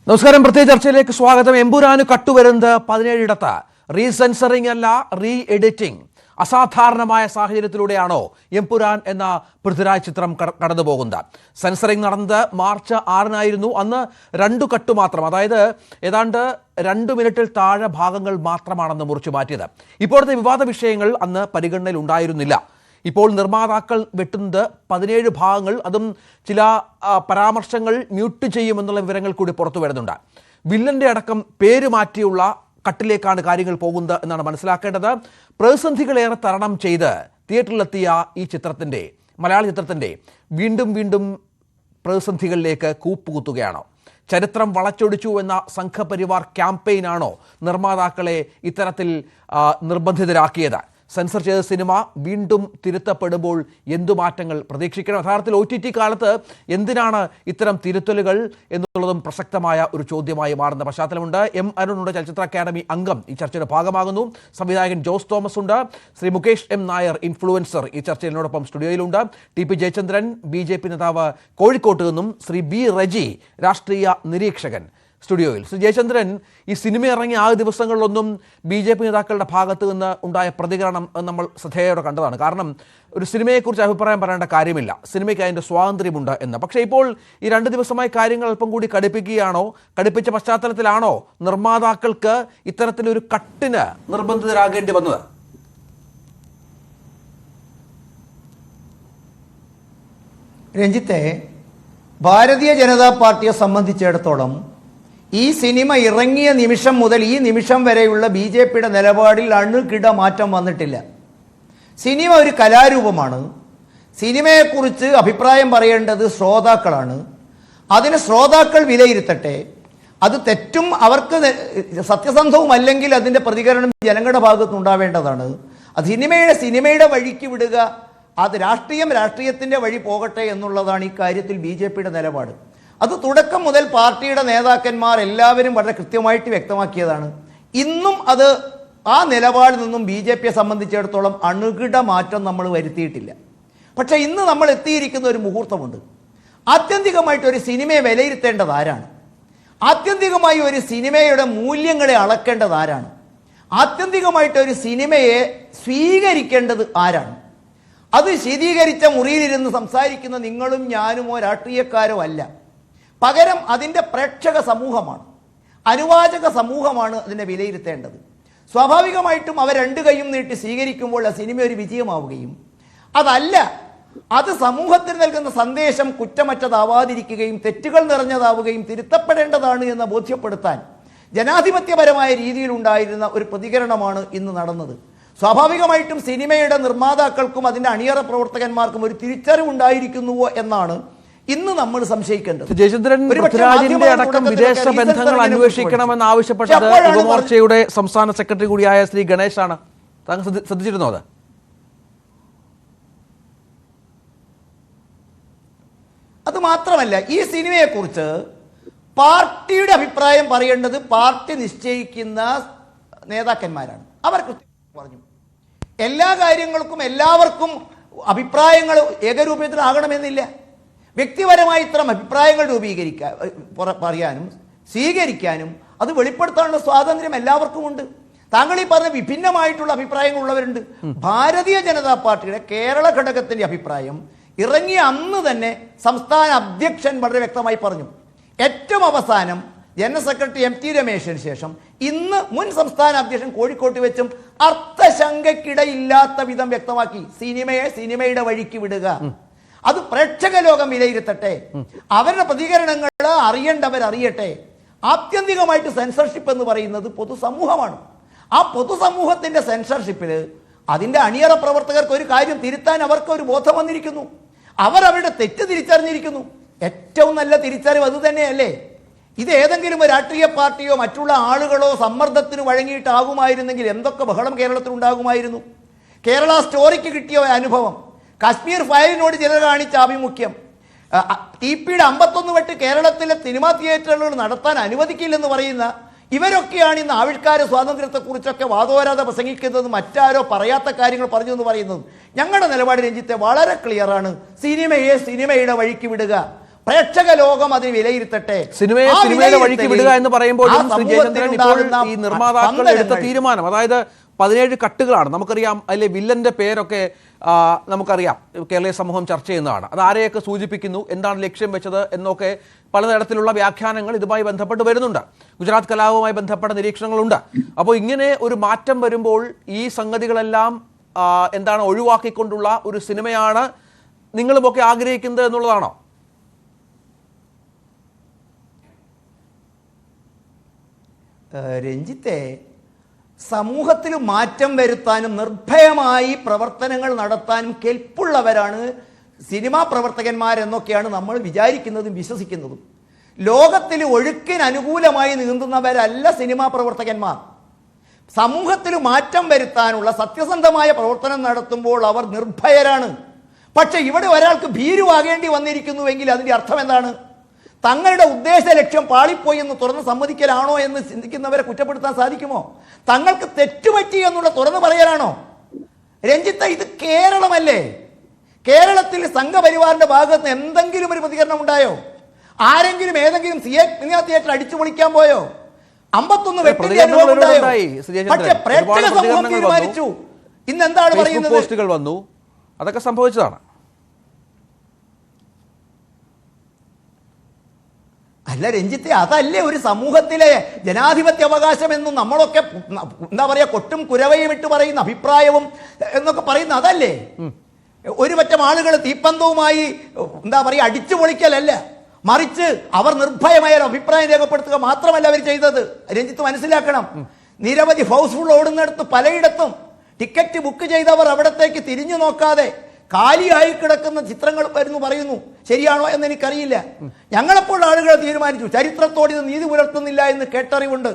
നമസ്കാരം. പ്രത്യേക ചർച്ചയിലേക്ക് സ്വാഗതം. എമ്പുരാന് കട്ടുവരുന്നത് 17 റീസെൻസറിംഗ് അല്ല, റീ എഡിറ്റിംഗ്. അസാധാരണമായ സാഹചര്യത്തിലൂടെയാണോ എമ്പുരാൻ എന്ന പൃഥ്വിരാജ് ചിത്രം കടന്നുപോകുന്നത്? സെൻസറിംഗ് നടന്നത് മാർച്ച് 6 അന്ന് 2 കട്ട് മാത്രം, അതായത് ഏതാണ്ട് 2 മിനിറ്റിൽ താഴെ ഭാഗങ്ങൾ മാത്രമാണെന്ന് മുറിച്ചു മാറ്റിയത്. ഇപ്പോഴത്തെ വിവാദ വിഷയങ്ങൾ അന്ന് പരിഗണനയിൽ ഉണ്ടായിരുന്നില്ല. ഇപ്പോൾ നിർമ്മാതാക്കൾ വെട്ടുന്നത് 17 ഭാഗങ്ങൾ, അതും ചില പരാമർശങ്ങൾ മ്യൂട്ട് ചെയ്യുമെന്നുള്ള വിവരങ്ങൾ കൂടി പുറത്തു വരുന്നുണ്ട്. വില്ലന്റെ അടക്കം പേര് മാറ്റിയുള്ള കട്ടിലേക്കാണ് കാര്യങ്ങൾ പോകുന്നത് എന്നാണ് മനസ്സിലാക്കേണ്ടത്. പ്രതിസന്ധികളേറെ തരണം ചെയ്ത് തിയേറ്ററിലെത്തിയ ഈ ചിത്രത്തിൻ്റെ, മലയാള ചിത്രത്തിൻ്റെ വീണ്ടും വീണ്ടും പ്രതിസന്ധികളിലേക്ക് കൂപ്പുകുത്തുകയാണോ? ചരിത്രം വളച്ചൊടിച്ചു എന്ന സംഘപരിവാർ ക്യാമ്പയിനാണോ നിർമ്മാതാക്കളെ ഇത്തരത്തിൽ നിർബന്ധിതരാക്കിയത്? സെൻസർ ചെയ്ത സിനിമ വീണ്ടും തിരുത്തപ്പെടുമ്പോൾ എന്തു മാറ്റങ്ങൾ പ്രതീക്ഷിക്കണം? യഥാർത്ഥത്തിൽ OTT കാലത്ത് എന്തിനാണ് ഇത്തരം തിരുത്തലുകൾ എന്നുള്ളതും പ്രസക്തമായ ഒരു ചോദ്യമായി മാറുന്ന പശ്ചാത്തലമുണ്ട്. M. അരുണുണ്ട്, ചലച്ചിത്ര അക്കാദമി അംഗം, ഈ ചർച്ചയുടെ ഭാഗമാകുന്നു. സംവിധായകൻ ജോസ് തോമസ് ഉണ്ട്. ശ്രീ മുകേഷ് M. നായർ, ഇൻഫ്ലുവൻസർ, ഈ ചർച്ചയിനോടൊപ്പം സ്റ്റുഡിയോയിലുണ്ട്. TP ജയചന്ദ്രൻ, BJP നേതാവ്, കോഴിക്കോട്ട് നിന്നും. ശ്രീ B. റജി, രാഷ്ട്രീയ നിരീക്ഷകൻ, സ്റ്റുഡിയോയിൽ. ശ്രീ ജയചന്ദ്രൻ, ഈ സിനിമ ഇറങ്ങിയ ആ ദിവസങ്ങളിലൊന്നും BJP നേതാക്കളുടെ ഭാഗത്ത് നിന്ന് ഉണ്ടായ പ്രതികരണം നമ്മൾ ശ്രദ്ധേയോടെ കണ്ടതാണ്. കാരണം ഒരു സിനിമയെക്കുറിച്ച് അഭിപ്രായം പറയേണ്ട കാര്യമില്ല, സിനിമയ്ക്ക് അതിൻ്റെ സ്വാതന്ത്ര്യമുണ്ട് എന്ന്. പക്ഷേ ഇപ്പോൾ ഈ 2 ദിവസമായി കാര്യങ്ങൾ അല്പം കൂടി കടുപ്പിക്കുകയാണോ? കടുപ്പിച്ച പശ്ചാത്തലത്തിലാണോ നിർമ്മാതാക്കൾക്ക് ഇത്തരത്തിലൊരു കട്ടിന് നിർബന്ധിതരാകേണ്ടി വന്നത്? രഞ്ജിത്തെ, ഭാരതീയ ജനതാ പാർട്ടിയെ സംബന്ധിച്ചിടത്തോളം ഈ സിനിമ ഇറങ്ങിയ നിമിഷം മുതൽ ഈ നിമിഷം വരെയുള്ള BJPയുടെ നിലപാടിൽ അണുകിട മാറ്റം വന്നിട്ടില്ല. സിനിമ ഒരു കലാരൂപമാണ്. സിനിമയെക്കുറിച്ച് അഭിപ്രായം പറയേണ്ടത് ശ്രോതാക്കളാണ്. അതിന് ശ്രോതാക്കൾ വിലയിരുത്തട്ടെ. അത് തെറ്റും അവർക്ക് സത്യസന്ധവും അല്ലെങ്കിൽ അതിൻ്റെ പ്രതികരണം ജനങ്ങളുടെ ഭാഗത്ത് ഉണ്ടാവേണ്ടതാണ്. അത് സിനിമയുടെ വഴിക്ക് വിടുക, അത് രാഷ്ട്രീയത്തിൻ്റെ വഴി പോകട്ടെ എന്നുള്ളതാണ് ഈ കാര്യത്തിൽ BJPയുടെ നിലപാട്. അത് തുടക്കം മുതൽ പാർട്ടിയുടെ നേതാക്കന്മാർ എല്ലാവരും വളരെ കൃത്യമായിട്ട് വ്യക്തമാക്കിയതാണ്. ഇന്നും അത് ആ നിലപാടിൽ നിന്നും BJPയെ സംബന്ധിച്ചിടത്തോളം അണുകിട മാറ്റം നമ്മൾ വരുത്തിയിട്ടില്ല. പക്ഷേ ഇന്ന് നമ്മൾ എത്തിയിരിക്കുന്ന ഒരു മുഹൂർത്തമുണ്ട്. ആത്യന്തികമായിട്ട് ഒരു സിനിമയെ വിലയിരുത്തേണ്ടത് ആരാണ്? ആത്യന്തികമായി ഒരു സിനിമയുടെ മൂല്യങ്ങളെ അളക്കേണ്ടത് ആരാണ്? ആത്യന്തികമായിട്ട് ഒരു സിനിമയെ സ്വീകരിക്കേണ്ടത് ആരാണ്? അത് ശീതീകരിച്ച മുറിയിലിരുന്ന് സംസാരിക്കുന്ന നിങ്ങളും ഞാനുമോ രാഷ്ട്രീയക്കാരോ അല്ല. പകരം അതിൻ്റെ പ്രേക്ഷക സമൂഹമാണ്, അനുവാചക സമൂഹമാണ് അതിനെ വിലയിരുത്തേണ്ടത്. സ്വാഭാവികമായിട്ടും അവർ 2 കൈയും നീട്ടി സ്വീകരിക്കുമ്പോൾ ആ സിനിമ ഒരു വിജയമാവുകയും, അതല്ല, അത് സമൂഹത്തിന് നൽകുന്ന സന്ദേശം കുറ്റമറ്റതാവാതിരിക്കുകയും തെറ്റുകൾ നിറഞ്ഞതാവുകയും തിരുത്തപ്പെടേണ്ടതാണ് എന്ന് ബോധ്യപ്പെടുത്താൻ ജനാധിപത്യപരമായ രീതിയിലുണ്ടായിരുന്ന ഒരു പ്രതികരണമാണ് ഇന്ന് നടന്നത്. സ്വാഭാവികമായിട്ടും സിനിമയുടെ നിർമ്മാതാക്കൾക്കും അതിൻ്റെ അണിയറ പ്രവർത്തകന്മാർക്കും ഒരു തിരിച്ചറിവുണ്ടായിരിക്കുന്നുവോ എന്നാണ് ഇന്ന് നമ്മൾ സംശയിക്കേണ്ടത്. ജയചന്ദ്രൻ, പൃഥ്വിരാജിന്റെ അടക്കം വിദേശ ബന്ധങ്ങൾ അന്വേഷിക്കണമെന്ന് ആവശ്യപ്പെട്ടത് യുവമോർച്ചയുടെ സംസ്ഥാന സെക്രട്ടറി കൂടിയായ ശ്രീ ഗണേശാണ്. താങ്കൾ ശ്രദ്ധിച്ചിരുന്നോ? അത് മാത്രമല്ല, ഈ സിനിമയെക്കുറിച്ച് പാർട്ടിയുടെ അഭിപ്രായം പറയേണ്ടത് പാർട്ടി നിശ്ചയിക്കുന്ന നേതാക്കന്മാരാണ്. അവർ കൃത്യം പറഞ്ഞു, എല്ലാ കാര്യങ്ങൾക്കും എല്ലാവർക്കും അഭിപ്രായങ്ങൾ ഏകരൂപത്തിലാകണമെന്നില്ല. വ്യക്തിപരമായി ഇത്തരം അഭിപ്രായങ്ങൾ പറയാനും സ്വീകരിക്കാനും അത് വെളിപ്പെടുത്താനുള്ള സ്വാതന്ത്ര്യം എല്ലാവർക്കും ഉണ്ട്. താങ്കൾ ഈ പറഞ്ഞ വിഭിന്നമായിട്ടുള്ള അഭിപ്രായങ്ങളുള്ളവരുണ്ട്. ഭാരതീയ ജനതാ പാർട്ടിയുടെ കേരള ഘടകത്തിന്റെ അഭിപ്രായം ഇറങ്ങിയ അന്ന് തന്നെ സംസ്ഥാന അധ്യക്ഷൻ വളരെ വ്യക്തമായി പറഞ്ഞു. ഏറ്റവും അവസാനം ജനറൽ സെക്രട്ടറി MT രമേശിന് ശേഷം ഇന്ന് മുൻ സംസ്ഥാന അധ്യക്ഷൻ കോഴിക്കോട്ട് വെച്ചും അർത്ഥശങ്കയ്ക്കിടയില്ലാത്ത വിധം വ്യക്തമാക്കി, സിനിമയുടെ വഴിക്ക് വിടുക, അത് പ്രേക്ഷക ലോകം വിലയിരുത്തട്ടെ, അവരുടെ പ്രതികരണങ്ങൾ അറിയട്ടെ. ആത്യന്തികമായിട്ട് സെൻസർഷിപ്പ് എന്ന് പറയുന്നത് പൊതുസമൂഹമാണ്. ആ പൊതുസമൂഹത്തിന്റെ സെൻസർഷിപ്പിൽ അതിൻ്റെ അണിയറ പ്രവർത്തകർക്ക് ഒരു കാര്യം തിരുത്താൻ അവർക്ക് ഒരു ബോധം വന്നിരിക്കുന്നു. അവരുടെ തെറ്റ് തിരിച്ചറിഞ്ഞിരിക്കുന്നു. ഏറ്റവും നല്ല തിരിച്ചറിവ് അത് തന്നെയല്ലേ? ഇത് ഏതെങ്കിലും ഒരു രാഷ്ട്രീയ പാർട്ടിയോ മറ്റുള്ള ആളുകളോ സമ്മർദ്ദത്തിന് വഴങ്ങിയിട്ടാകുമായിരുന്നെങ്കിൽ എന്തൊക്കെ ബഹളം കേരളത്തിൽ ഉണ്ടാകുമായിരുന്നു. കേരള സ്റ്റോറിക്ക് കിട്ടിയ അനുഭവം, കാശ്മീർ ഫയലിനോട് ചിലർ കാണിച്ച ആഭിമുഖ്യം, TPയുടെ 51 വെട്ട് കേരളത്തിലെ സിനിമാ തിയേറ്ററുകൾ നടത്താൻ അനുവദിക്കില്ലെന്ന് പറയുന്ന ഇവരൊക്കെയാണ് ഇന്ന് ആവിഷ്കാര സ്വാതന്ത്ര്യത്തെക്കുറിച്ചൊക്കെ വാദോരാതെ പ്രസംഗിക്കുന്നതും മറ്റാരോ പറയാത്ത കാര്യങ്ങൾ പറഞ്ഞു എന്ന് പറയുന്നതും. ഞങ്ങളുടെ നിലപാട് രഞ്ജിത്തെ വളരെ ക്ലിയറാണ്. സിനിമയുടെ വഴിക്ക് വിടുക. പ്രേക്ഷക ലോകം അതിന് വിലയിരുത്തട്ടെ. സിനിമയുടെ വഴിക്ക് വിടുക എന്ന് പറയുമ്പോഴും ശ്രീ ജയചന്ദ്രൻ, ഇപ്പോൾ ഈ നിർമ്മാതാക്കൾ എടുത്ത തീരുമാനം, അതായത് 17 കട്ടുകളാണ്. നമുക്കറിയാം അതിലെ വില്ലന്റെ പേരൊക്കെ നമുക്കറിയാം, കേരളീയ സമൂഹം ചർച്ച ചെയ്യുന്നതാണ്. അത് ആരെയൊക്കെ സൂചിപ്പിക്കുന്നു, എന്താണ് ലക്ഷ്യം വെച്ചത് എന്നൊക്കെ പലതരത്തിലുള്ള വ്യാഖ്യാനങ്ങൾ ഇതുമായി ബന്ധപ്പെട്ട് വരുന്നുണ്ട്. ഗുജറാത്ത് കലാപവുമായി ബന്ധപ്പെട്ട നിരീക്ഷണങ്ങളുണ്ട്. അപ്പോൾ ഇങ്ങനെ ഒരു മാറ്റം വരുമ്പോൾ ഈ സംഗതികളെല്ലാം എന്താണ് ഒഴിവാക്കിക്കൊണ്ടുള്ള ഒരു സിനിമയാണ് നിങ്ങളുമൊക്കെ ആഗ്രഹിക്കുന്നത് എന്നുള്ളതാണോ? രഞ്ജിത്തെ, സമൂഹത്തിൽ മാറ്റം വരുത്താനും നിർഭയമായി പ്രവർത്തനങ്ങൾ നടത്താനും കെൽപ്പുള്ളവരാണ് സിനിമാ പ്രവർത്തകന്മാരെന്നൊക്കെയാണ് നമ്മൾ വിചാരിക്കുന്നതും വിശ്വസിക്കുന്നതും. ലോകത്തിൽ ഒഴുക്കിന് അനുകൂലമായി നീന്തുന്നവരല്ല സിനിമാ പ്രവർത്തകന്മാർ. സമൂഹത്തിൽ മാറ്റം വരുത്താനുള്ള സത്യസന്ധമായ പ്രവർത്തനം നടത്തുമ്പോൾ അവർ നിർഭയരാണ്. പക്ഷെ ഇവിടെ ഒരാൾക്ക് ഭീരുവാകേണ്ടി വന്നിരിക്കുന്നുവെങ്കിൽ അതിൻ്റെ അർത്ഥം എന്താണ്? തങ്ങളുടെ ഉദ്ദേശ ലക്ഷ്യം പാളിപ്പോയി എന്ന് തുറന്ന് സമ്മതിക്കലാണോ എന്ന് ചിന്തിക്കുന്നവരെ കുറ്റപ്പെടുത്താൻ സാധിക്കുമോ? തങ്ങൾക്ക് തെറ്റുപറ്റി എന്നുള്ള തുറന്നു പറയലാണോ? രഞ്ജിത്ത്, ഇത് കേരളമല്ലേ? കേരളത്തിൽ സംഘപരിവാറിന്റെ ഭാഗത്ത് എന്തെങ്കിലും ഒരു പ്രതികരണം ഉണ്ടായോ? ആരെങ്കിലും ഏതെങ്കിലും സിനിമാ തിയേറ്റർ അടിച്ചു പൊളിക്കാൻ പോയോ? 51 വെട്ടിന്റെ അനുഭവം ഉണ്ടായോ? പക്ഷേ പ്രേക്ഷക സമൂഹം തീരുമാനിച്ചു. ഇന്ന് എന്താണ് പറയുന്നത്? പോസ്റ്റുകൾ വന്നു, അതൊക്കെ സംഭവിച്ചതാണ്. അല്ല രഞ്ജിത്തെ, അതല്ലേ ഒരു സമൂഹത്തിലെ ജനാധിപത്യ അവകാശം എന്നും നമ്മളൊക്കെ എന്താ പറയാ കൊട്ടും കുരവയും ഇട്ട് പറയുന്ന അഭിപ്രായവും എന്നൊക്കെ പറയുന്ന അതല്ലേ? ഒരു പറ്റം ആളുകൾ തീപ്പന്തവുമായി എന്താ പറയുക അടിച്ചു പൊളിക്കലല്ല, മറിച്ച് അവർ നിർഭയമായ ഒരു അഭിപ്രായം രേഖപ്പെടുത്തുക മാത്രമല്ല അവർ ചെയ്തത്. രഞ്ജിത്ത് മനസ്സിലാക്കണം, നിരവധി ഹൗസ്ഫുൾ ഓടുന്നിടത്ത് പലയിടത്തും ടിക്കറ്റ് ബുക്ക് ചെയ്തവർ അവിടത്തേക്ക് തിരിഞ്ഞു നോക്കാതെ കാലിയായി കിടക്കുന്ന ചിത്രങ്ങൾ വരുന്നു പറയുന്നു. ശരിയാണോ എന്ന് എനിക്കറിയില്ല. ഞങ്ങളെപ്പോൾ ആളുകൾ തീരുമാനിച്ചു, ചരിത്രത്തോട് ഇത് നീതി പുലർത്തുന്നില്ല എന്ന് കേട്ടറിവുണ്ട്.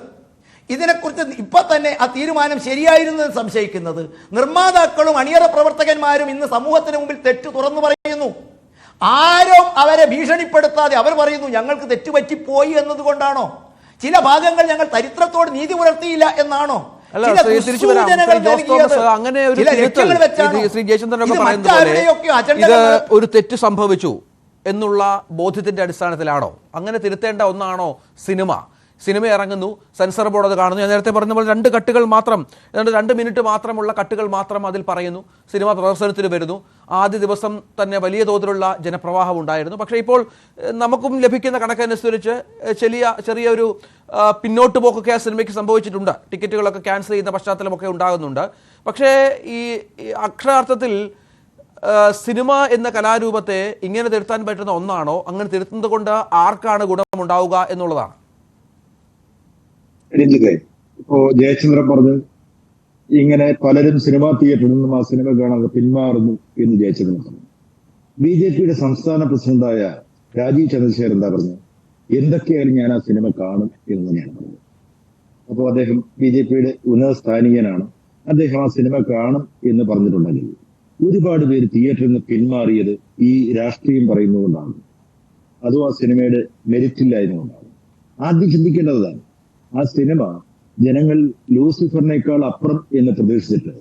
ഇതിനെക്കുറിച്ച് ഇപ്പൊ തന്നെ ആ തീരുമാനം ശരിയായിരുന്നു എന്ന് സംശയിക്കുന്നത് നിർമ്മാതാക്കളും അണിയറ പ്രവർത്തകന്മാരും ഇന്ന് സമൂഹത്തിന് മുമ്പിൽ തെറ്റ് തുറന്നു പറയുന്നു. ആരും അവരെ ഭീഷണിപ്പെടുത്താതെ അവർ പറയുന്നു ഞങ്ങൾക്ക് തെറ്റുപറ്റിപ്പോയി എന്നതുകൊണ്ടാണോ? ചില ഭാഗങ്ങൾ ഞങ്ങൾ ചരിത്രത്തോട് നീതി പുലർത്തിയില്ല എന്നാണോ? അങ്ങനെ ഒരു ശ്രീ ജയചന്ദ്രനൊക്കെ പറയുന്നത് പോലെ ഇത് ഒരു തെറ്റ് സംഭവിച്ചു എന്നുള്ള ബോധ്യത്തിന്റെ അടിസ്ഥാനത്തിലാണോ? അങ്ങനെ തിരുത്തേണ്ട ഒന്നാണോ സിനിമ ഇറങ്ങുന്നു, സെൻസർ ബോർഡ് അത് കാണുന്നു. ഞാൻ നേരത്തെ പറഞ്ഞ പോലെ 2 കട്ടുകൾ മാത്രം, 2 മിനിറ്റ് മാത്രമുള്ള കട്ടുകൾ മാത്രം അതിൽ പറയുന്നു. സിനിമ പ്രദർശനത്തിന് വരുന്നു. ആദ്യ ദിവസം തന്നെ വലിയ തോതിലുള്ള ജനപ്രവാഹം ഉണ്ടായിരുന്നു. പക്ഷേ ഇപ്പോൾ നമുക്കും ലഭിക്കുന്ന കണക്കനുസരിച്ച് ചെറിയൊരു പിന്നോട്ട് പോക്കൊക്കെ ആ സിനിമയ്ക്ക് സംഭവിച്ചിട്ടുണ്ട്. ടിക്കറ്റുകളൊക്കെ ക്യാൻസൽ ചെയ്യുന്ന പശ്ചാത്തലമൊക്കെ ഉണ്ടാകുന്നുണ്ട്. പക്ഷേ ഈ അക്ഷരാർത്ഥത്തിൽ സിനിമ എന്ന കലാരൂപത്തെ ഇങ്ങനെ തിരുത്താൻ പറ്റുന്ന ഒന്നാണോ? അങ്ങനെ തിരുത്തുന്നത് കൊണ്ട് ആർക്കാണ് ഗുണമുണ്ടാവുക എന്നുള്ളതാണ്. ഇപ്പോ ജയചന്ദ്രൻ പറഞ്ഞു ഇങ്ങനെ പലരും സിനിമാ തിയേറ്ററിൽ നിന്നും ആ സിനിമ കാണാതെ പിന്മാറുന്നു എന്ന് ജയചന്ദ്രൻ പറഞ്ഞു. BJP സംസ്ഥാന പ്രസിഡന്റായ രാജീവ് ചന്ദ്രശേഖർ എന്താ പറഞ്ഞു? എന്തൊക്കെയായാലും ഞാൻ ആ സിനിമ കാണും എന്ന് തന്നെയാണ് പറഞ്ഞത്. അപ്പോൾ അദ്ദേഹം BJP ഉന്നത സ്ഥാനീയനാണ്. അദ്ദേഹം ആ സിനിമ കാണും എന്ന് പറഞ്ഞിട്ടുണ്ടെങ്കിൽ ഒരുപാട് പേര് തിയേറ്ററിൽ നിന്ന് പിന്മാറിയത് ഈ രാഷ്ട്രീയം പറയുന്നതുകൊണ്ടാണ്, അതും ആ സിനിമയുടെ മെരിറ്റില്ലായതുകൊണ്ടാണ്. ആദ്യം ചിന്തിക്കേണ്ടതാണ്, ആ സിനിമ ജനങ്ങൾ ലൂസിഫറിനേക്കാൾ അപ്പുറം എന്ന് പ്രതീക്ഷിച്ചിട്ട്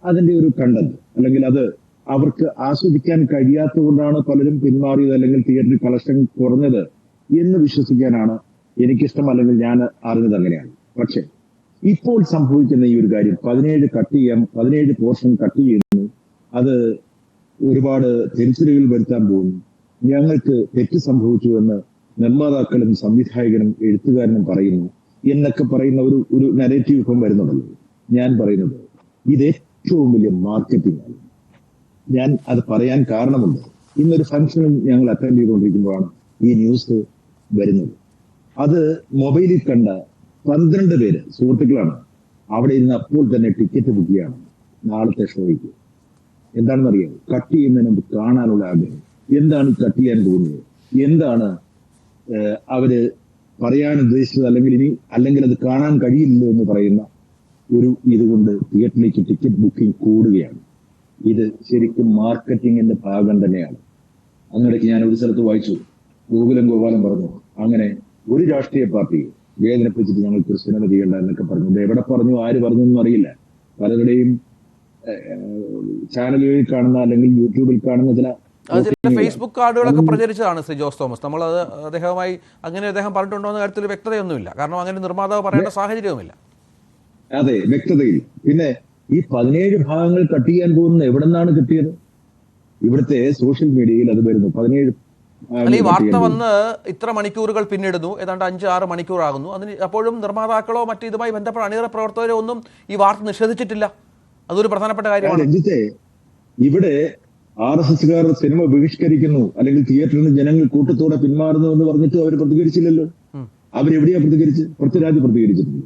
അതിന്റെ ഒരു കണ്ടന്റ് അല്ലെങ്കിൽ അത് അവർക്ക് ആസ്വദിക്കാൻ കഴിയാത്തത് കൊണ്ടാണ് പലരും പിന്മാറിയത് അല്ലെങ്കിൽ തിയേറ്ററിൽ കളക്ഷൻ കുറഞ്ഞത് എന്ന് വിശ്വസിക്കാനാണ് എനിക്കിഷ്ടം, അല്ലെങ്കിൽ ഞാൻ അറിഞ്ഞത് അങ്ങനെയാണ്. പക്ഷെ ഇപ്പോൾ സംഭവിക്കുന്ന ഈ ഒരു കാര്യം 17 പോർഷൻ കട്ട് ചെയ്യുന്നു, അത് ഒരുപാട് തിരിച്ചടികൾ വരുത്താൻ പോകുന്നു, ഞങ്ങൾക്ക് തെറ്റ് സംഭവിച്ചു എന്ന് നിർമ്മാതാക്കളും സംവിധായകനും എഴുത്തുകാരനും പറയുന്നു എന്നൊക്കെ പറയുന്ന ഒരു നരേറ്റീവ് ഇപ്പം വരുന്നുണ്ടല്ലോ. ഞാൻ പറയുന്നത് ഇത് ഏറ്റവും വലിയ മാർക്കറ്റിംഗ് ആണ്. ഞാൻ അത് പറയാൻ കാരണമുണ്ട്. ഇന്നൊരു ഫംഗ്ഷനിൽ ഞങ്ങൾ അറ്റൻഡ് ചെയ്തുകൊണ്ടിരിക്കുമ്പോഴാണ് ഈ ന്യൂസ് വരുന്നത്. അത് മൊബൈലിൽ കണ്ട 12 പേര് സുഹൃത്തുക്കളാണ് അവിടെ ഇരുന്ന് അപ്പോൾ തന്നെ ടിക്കറ്റ് ബുക്ക് ചെയ്യാണ് നാളത്തെ ഷോയ്ക്ക്. എന്താണെന്ന് അറിയാമോ? കട്ട് ചെയ്യുന്നതിന് മുമ്പ് കാണാനുള്ള ആഗ്രഹം. എന്താണ് കട്ട് ചെയ്യാൻ തോന്നിയത്, എന്താണ് അവര് പറയാൻ ഉദ്ദേശിച്ചത്, അല്ലെങ്കിൽ അത് കാണാൻ കഴിയില്ലല്ലോ എന്ന് പറയുന്ന ഇതുകൊണ്ട് തിയേറ്ററിലേക്ക് ടിക്കറ്റ് ബുക്കിംഗ് കൂടുകയാണ്. ഇത് ശരിക്കും മാർക്കറ്റിംഗിന്റെ ഭാഗം തന്നെയാണ്. അങ്ങനെയൊക്കെ ഞാൻ ഒരു സ്ഥലത്ത് വായിച്ചു, ഗോപാലൻ പറഞ്ഞു അങ്ങനെ ഒരു രാഷ്ട്രീയ പാർട്ടി വേദനിപ്പിച്ചിട്ട് ഞങ്ങൾക്ക് സിനിമ ചെയ്യേണ്ട എന്നൊക്കെ പറഞ്ഞു. ഇത് എവിടെ പറഞ്ഞു, ആര് പറഞ്ഞു എന്നും അറിയില്ല. പലരുടെയും ചാനലുകളിൽ കാണുന്ന അല്ലെങ്കിൽ യൂട്യൂബിൽ കാണുന്ന ചില ചില ഫേസ്ബുക്ക് കാർഡുകളൊക്കെ പ്രചരിച്ചതാണ് ശ്രീ ജോസ് തോമസ്. നമ്മളത് അദ്ദേഹവുമായി അങ്ങനെ അദ്ദേഹം പറഞ്ഞിട്ടുണ്ടോ എന്ന കാര്യത്തിൽ വ്യക്തതയൊന്നുമില്ല. കാരണം അങ്ങനെ നിർമ്മാതാവ് പറയേണ്ട സാഹചര്യവുമില്ല. അതെ, വ്യക്തതയില്ല. പിന്നെ ഈ 17 ഭാഗങ്ങൾ കട്ട് ചെയ്യാൻ പോകുന്നത് എവിടെ നിന്നാണ് കിട്ടിയത്? ഇവിടുത്തെ സോഷ്യൽ മീഡിയയിൽ അത് വരുന്നു. 17 അല്ല, ഈ വാർത്ത വന്ന് ഇത്ര മണിക്കൂറുകൾ പിന്നിടുന്നു, ഏതാണ്ട് 5-6 മണിക്കൂറാകുന്നു. അതിന് അപ്പോഴും നിർമ്മാതാക്കളോ മറ്റ് ഇതുമായി ബന്ധപ്പെട്ട അണിയറ പ്രവർത്തകരോ ഒന്നും ഈ വാർത്ത നിഷേധിച്ചിട്ടില്ല. അതൊരു പ്രധാനപ്പെട്ട കാര്യമാണ്. രഞ്ജിത്തെ, ഇവിടെ RSSകാർ സിനിമ ബഹിഷ്കരിക്കുന്നു അല്ലെങ്കിൽ തിയേറ്ററിൽ നിന്ന് ജനങ്ങൾ കൂട്ടത്തോടെ പിന്മാറുന്നു എന്ന് പറഞ്ഞിട്ട് അവർ പ്രതികരിച്ചില്ലല്ലോ. അവരെവിടെയാ പ്രതികരിച്ച്? പൃഥ്വിരാജ് പ്രതികരിച്ചിട്ടുണ്ട്,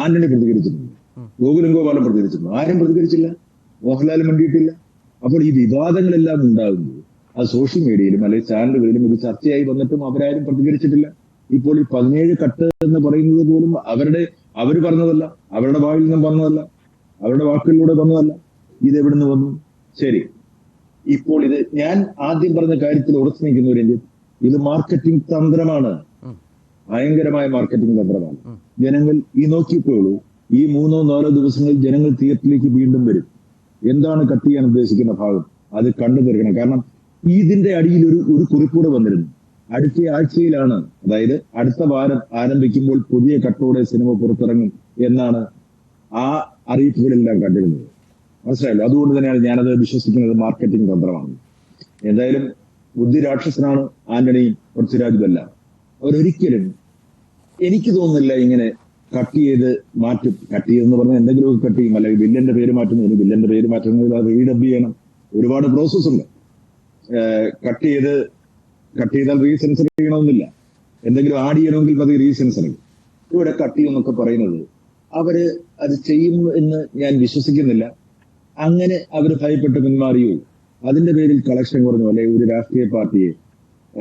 ആന്റണി പ്രതികരിച്ചിട്ടുണ്ട്, ഗോകുലം ഗോപാലൻ പ്രതികരിച്ചിട്ടുണ്ട്. ആരും പ്രതികരിച്ചില്ല, മോഹൻലാൽ മണ്ടിയിട്ടില്ല. അപ്പോൾ ഈ വിവാദങ്ങളെല്ലാം ഉണ്ടാകുന്നത് അത് സോഷ്യൽ മീഡിയയിലും അല്ലെങ്കിൽ ചാനലുകളിലും ഇത് ചർച്ചയായി വന്നിട്ടും അവരാരും പ്രതികരിച്ചിട്ടില്ല. ഇപ്പോൾ ഈ 17 കട്ട് എന്ന് പറയുന്നത് പോലും അവർ പറഞ്ഞതല്ല, അവരുടെ വായിൽ നിന്നും വന്നതല്ല, അവരുടെ വാക്കുകളിലൂടെ വന്നതല്ല. ഇതെവിടുന്ന് വന്നു? ശരി, ഇപ്പോൾ ഇത് ഞാൻ ആദ്യം പറഞ്ഞ കാര്യത്തിൽ ഉറച്ചു നിൽക്കുന്ന രഞ്ജിത്ത്, ഇത് മാർക്കറ്റിംഗ് തന്ത്രമാണ്, ഭയങ്കരമായ മാർക്കറ്റിംഗ് തന്ത്രമാണ്. ജനങ്ങൾ ഈ നോക്കിക്കോളൂ, ഈ 3-4 ദിവസങ്ങളിൽ ജനങ്ങൾ തിയേറ്ററിലേക്ക് വീണ്ടും വരും. എന്താണ് കട്ട് ചെയ്യാൻ ഉദ്ദേശിക്കുന്ന ഭാഗം അത് കണ്ടു തീർക്കണം. കാരണം ഇതിന്റെ അടിയിൽ ഒരു കുറിപ്പൂടെ വന്നിരുന്നു. അടുത്ത ആഴ്ചയിലാണ്, അതായത് അടുത്ത വാരം ആരംഭിക്കുമ്പോൾ പുതിയ കട്ടോടെ സിനിമ പുറത്തിറങ്ങും എന്നാണ് ആ അറിയിപ്പുകളെല്ലാം കണ്ടിരുന്നത്. മനസ്സിലായല്ലോ? അതുകൊണ്ട് തന്നെയാണ് ഞാനത് വിശ്വസിക്കുന്നത് മാർക്കറ്റിംഗ് തന്ത്രമാണ്. എന്തായാലും ബുദ്ധിരാക്ഷസനാണ് ആന്റണിയും പൃഥ്വിരാജുമെല്ലാം. അവരൊരിക്കലും എനിക്ക് തോന്നുന്നില്ല ഇങ്ങനെ കട്ട് ചെയ്ത് മാറ്റും. കട്ട് ചെയ്തെന്ന് പറഞ്ഞാൽ എന്തെങ്കിലുമൊക്കെ കട്ട് ചെയ്യും, അല്ലെങ്കിൽ വില്ലന്റെ പേര് മാറ്റുന്നതിന് വില്ലന്റെ പേര് മാറ്റുന്നതിൽ അത് റീഡബ് ചെയ്യണം, ഒരുപാട് പ്രോസസ് ഉണ്ട്. കട്ട് ചെയ്താൽ റീസെൻസർ ചെയ്യണമെന്നില്ല, എന്തെങ്കിലും ആഡ് ചെയ്യണമെങ്കിൽ അത് റീസെൻസറിങ്. ഇവിടെ കട്ട് ചെയ്യുമെന്നൊക്കെ പറയുന്നത് അവര് അത് ചെയ്യും എന്ന് ഞാൻ വിശ്വസിക്കുന്നില്ല. അങ്ങനെ അവർ ഭയപ്പെട്ട് പിന്മാറിയോ, അതിന്റെ പേരിൽ കളക്ഷൻ കുറഞ്ഞു, അല്ലെങ്കിൽ ഒരു രാഷ്ട്രീയ പാർട്ടിയെ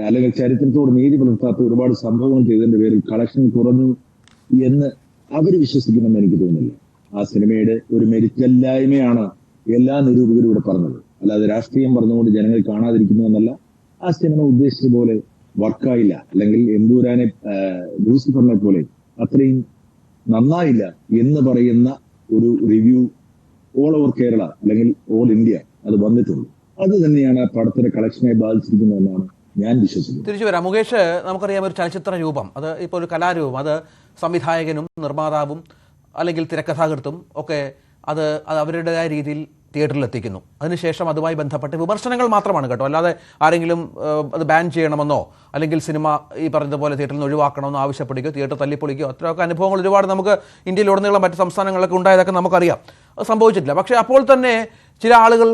അല്ലെങ്കിൽ ചരിത്രത്തോട് നീതി പുലർത്താത്ത ഒരുപാട് സംഭവങ്ങൾ ചെയ്തതിന്റെ പേരിൽ കളക്ഷൻ കുറഞ്ഞു എന്ന് അവർ വിശ്വസിക്കുമെന്ന് എനിക്ക് തോന്നുന്നില്ല. ആ സിനിമയുടെ ഒരു മെരിറ്റല്ലായ്മയാണ് എല്ലാ നിരൂപകരും ഇവിടെ പറഞ്ഞത്, അല്ലാതെ രാഷ്ട്രീയം പറഞ്ഞുകൊണ്ട് ജനങ്ങൾ കാണാതിരിക്കുന്നു എന്നല്ല. ആ സിനിമ ഉദ്ദേശിച്ച പോലെ വർക്കായില്ല, അല്ലെങ്കിൽ എമ്പുരാനെ ലൂസിഫറിനെ പോലെ അത്രയും നന്നായില്ല എന്ന് പറയുന്ന ഒരു റിവ്യൂ ഓൾ ഓവർ കേരള അല്ലെങ്കിൽ ഓൾ ഇന്ത്യ അത് വന്നിട്ടുണ്ട്. അത് തന്നെയാണ് ആ പടത്തിന്റെ കളക്ഷനെ ബാധിച്ചിരിക്കുന്നതെന്നാണ് ഞാൻ വിശ്വസിക്കുന്നത്. തിരിച്ചു വരാം മുകേഷ്. നമുക്കറിയാം ഒരു ചലച്ചിത്ര രൂപം, അത് ഇപ്പോൾ ഒരു കലാരൂപം, അത് സംവിധായകനും നിർമ്മാതാവും അല്ലെങ്കിൽ തിരക്കഥാകൃത്തും ഒക്കെ അത് അവരുടേതായ രീതിയിൽ തിയേറ്ററിൽ എത്തിക്കുന്നു. അതിനുശേഷം അതുമായി ബന്ധപ്പെട്ട് വിമർശനങ്ങൾ മാത്രമാണ് കേട്ടോ, അല്ലാതെ ആരെങ്കിലും അത് ബാൻ ചെയ്യണമെന്നോ അല്ലെങ്കിൽ സിനിമ ഈ പറഞ്ഞതുപോലെ തിയേറ്ററിൽ നിന്ന് ഒഴിവാക്കണമെന്നോ ആവശ്യപ്പെടുകയോ തിയേറ്റർ തല്ലിപ്പൊളിക്കുകയോ അത്രയൊക്കെ അനുഭവങ്ങൾ ഒരുപാട് നമുക്ക് ഇന്ത്യയിലുടനീളം മറ്റ് സംസ്ഥാനങ്ങളിലൊക്കെ ഉണ്ടായതൊക്കെ നമുക്കറിയാം. അത് സംഭവിച്ചിട്ടില്ല. പക്ഷേ അപ്പോൾ തന്നെ ചില ആളുകൾ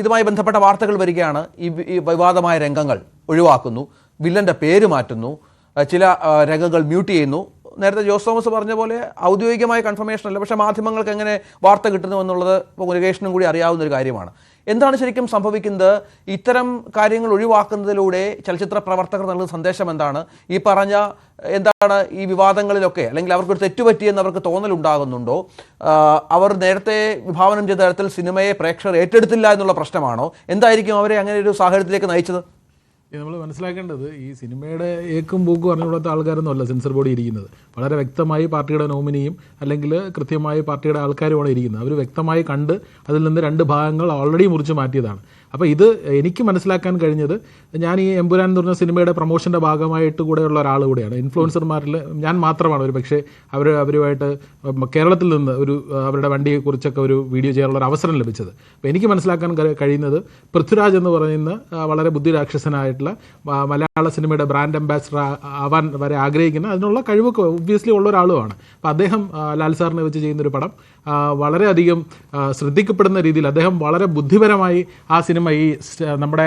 ഇതുമായി ബന്ധപ്പെട്ട വാർത്തകൾ വരികയാണ്, ഈ വിവാദമായ രംഗങ്ങൾ ഒഴിവാക്കുന്നു, വില്ലൻ്റെ പേര് മാറ്റുന്നു, ചില രംഗങ്ങൾ മ്യൂട്ട് ചെയ്യുന്നു. നേരത്തെ ജോസ് തോമസ് പറഞ്ഞ പോലെ ഔദ്യോഗികമായ കൺഫർമേഷൻ അല്ല, പക്ഷേ മാധ്യമങ്ങൾക്ക് എങ്ങനെ വാർത്ത കിട്ടുന്നു എന്നുള്ളത് ഇപ്പോൾ മുരുകേഷനും കൂടി അറിയാവുന്ന ഒരു കാര്യമാണ്. എന്താണ് ശരിക്കും സംഭവിക്കുന്നത്? ഇത്തരം കാര്യങ്ങൾ ഒഴിവാക്കുന്നതിലൂടെ ചലച്ചിത്ര പ്രവർത്തകർ നൽകുന്ന സന്ദേശം എന്താണ്? ഈ പറഞ്ഞ എന്താണ് ഈ വിവാദങ്ങളിലൊക്കെ, അല്ലെങ്കിൽ അവർക്കൊരു തെറ്റുപറ്റിയെന്ന് അവർക്ക് തോന്നലുണ്ടാകുന്നുണ്ടോ? അവർ നേരത്തെ വിഭാവനം ചെയ്ത തരത്തിൽ സിനിമയെ പ്രേക്ഷകർ ഏറ്റെടുത്തില്ല എന്നുള്ള പ്രശ്നമാണോ? എന്തായിരിക്കും അവരെ അങ്ങനെ ഒരു സാഹചര്യത്തിലേക്ക് നയിച്ചത്? നമ്മൾ മനസ്സിലാക്കേണ്ടത്, ഈ സിനിമയുടെ ഏക്കും പൂക്കും അറിഞ്ഞുകൊള്ളാത്ത ആൾക്കാരൊന്നുമല്ല സെൻസർ ബോർഡ് ഇരിക്കുന്നത്. വളരെ വ്യക്തമായി പാർട്ടിയുടെ നോമിനിയും അല്ലെങ്കിൽ കൃത്യമായി പാർട്ടിയുടെ ആൾക്കാരുമാണ് ഇരിക്കുന്നത്. അവർ വ്യക്തമായി കണ്ട് അതിൽ നിന്ന് 2 ഭാഗങ്ങൾ ഓൾറെഡി മുറിച്ച് മാറ്റിയതാണ്. അപ്പോൾ ഇത് എനിക്ക് മനസ്സിലാക്കാൻ കഴിഞ്ഞത്, ഞാൻ ഈ എമ്പുരാൻ എന്ന് പറഞ്ഞ സിനിമയുടെ പ്രൊമോഷൻ്റെ ഭാഗമായിട്ട് കൂടെയുള്ള ഒരാൾ കൂടെയാണ്. ഇൻഫ്ലുവൻസർമാരിൽ ഞാൻ മാത്രമാണ് ഒരു പക്ഷേ അവരുമായിട്ട് കേരളത്തിൽ നിന്ന് അവരുടെ വണ്ടിയെക്കുറിച്ചൊക്കെ ഒരു വീഡിയോ ചെയ്യാനുള്ള ഒരു അവസരം ലഭിച്ചത്. അപ്പോൾ എനിക്ക് മനസ്സിലാക്കാൻ കഴിയുന്നത്, പൃഥ്വിരാജ് എന്ന് പറയുന്ന വളരെ ബുദ്ധിരാക്ഷസനായിട്ടുള്ള മലയാള സിനിമയുടെ ബ്രാൻഡ് അംബാസിഡർ ആവാൻ വരെ ആഗ്രഹിക്കുന്ന അതിനുള്ള കഴിവൊക്കെ ഒബ്വിയസ്ലി ഉള്ള ഒരാളുമാണ്. അപ്പോൾ അദ്ദേഹം ലാൽ സാറിനെ വെച്ച് ചെയ്യുന്നൊരു പടം വളരെയധികം ശ്രദ്ധിക്കപ്പെടുന്ന രീതിയിൽ അദ്ദേഹം വളരെ ബുദ്ധിപരമായി ആ സിനിമ ഈ നമ്മുടെ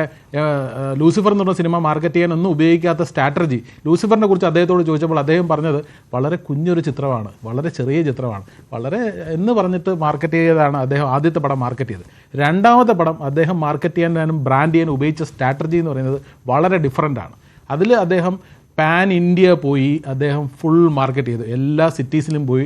ലൂസിഫർ എന്ന് പറഞ്ഞ സിനിമ മാർക്കറ്റ് ചെയ്യാൻ ഒന്നും ഉപയോഗിക്കാത്ത സ്ട്രാറ്റജി, ലൂസിഫറിനെ കുറിച്ച് അദ്ദേഹത്തോട് ചോദിച്ചപ്പോൾ അദ്ദേഹം പറഞ്ഞത് വളരെ കുഞ്ഞൊരു ചിത്രമാണ്, വളരെ ചെറിയ ചിത്രമാണ്, വളരെ എന്ന് പറഞ്ഞിട്ട് മാർക്കറ്റ് ചെയ്തതാണ് അദ്ദേഹം ആദ്യത്തെ പടം മാർക്കറ്റ് ചെയ്തത്. രണ്ടാമത്തെ പടം അദ്ദേഹം മാർക്കറ്റ് ചെയ്യാനും ബ്രാൻഡ് ചെയ്യാനും ഉപയോഗിച്ച സ്ട്രാറ്റജി എന്ന് പറയുന്നത് വളരെ ഡിഫറൻ്റ് ആണ്. അതിൽ അദ്ദേഹം പാൻ ഇന്ത്യ പോയി അദ്ദേഹം ഫുൾ മാർക്കറ്റ് ചെയ്തു, എല്ലാ സിറ്റീസിലും പോയി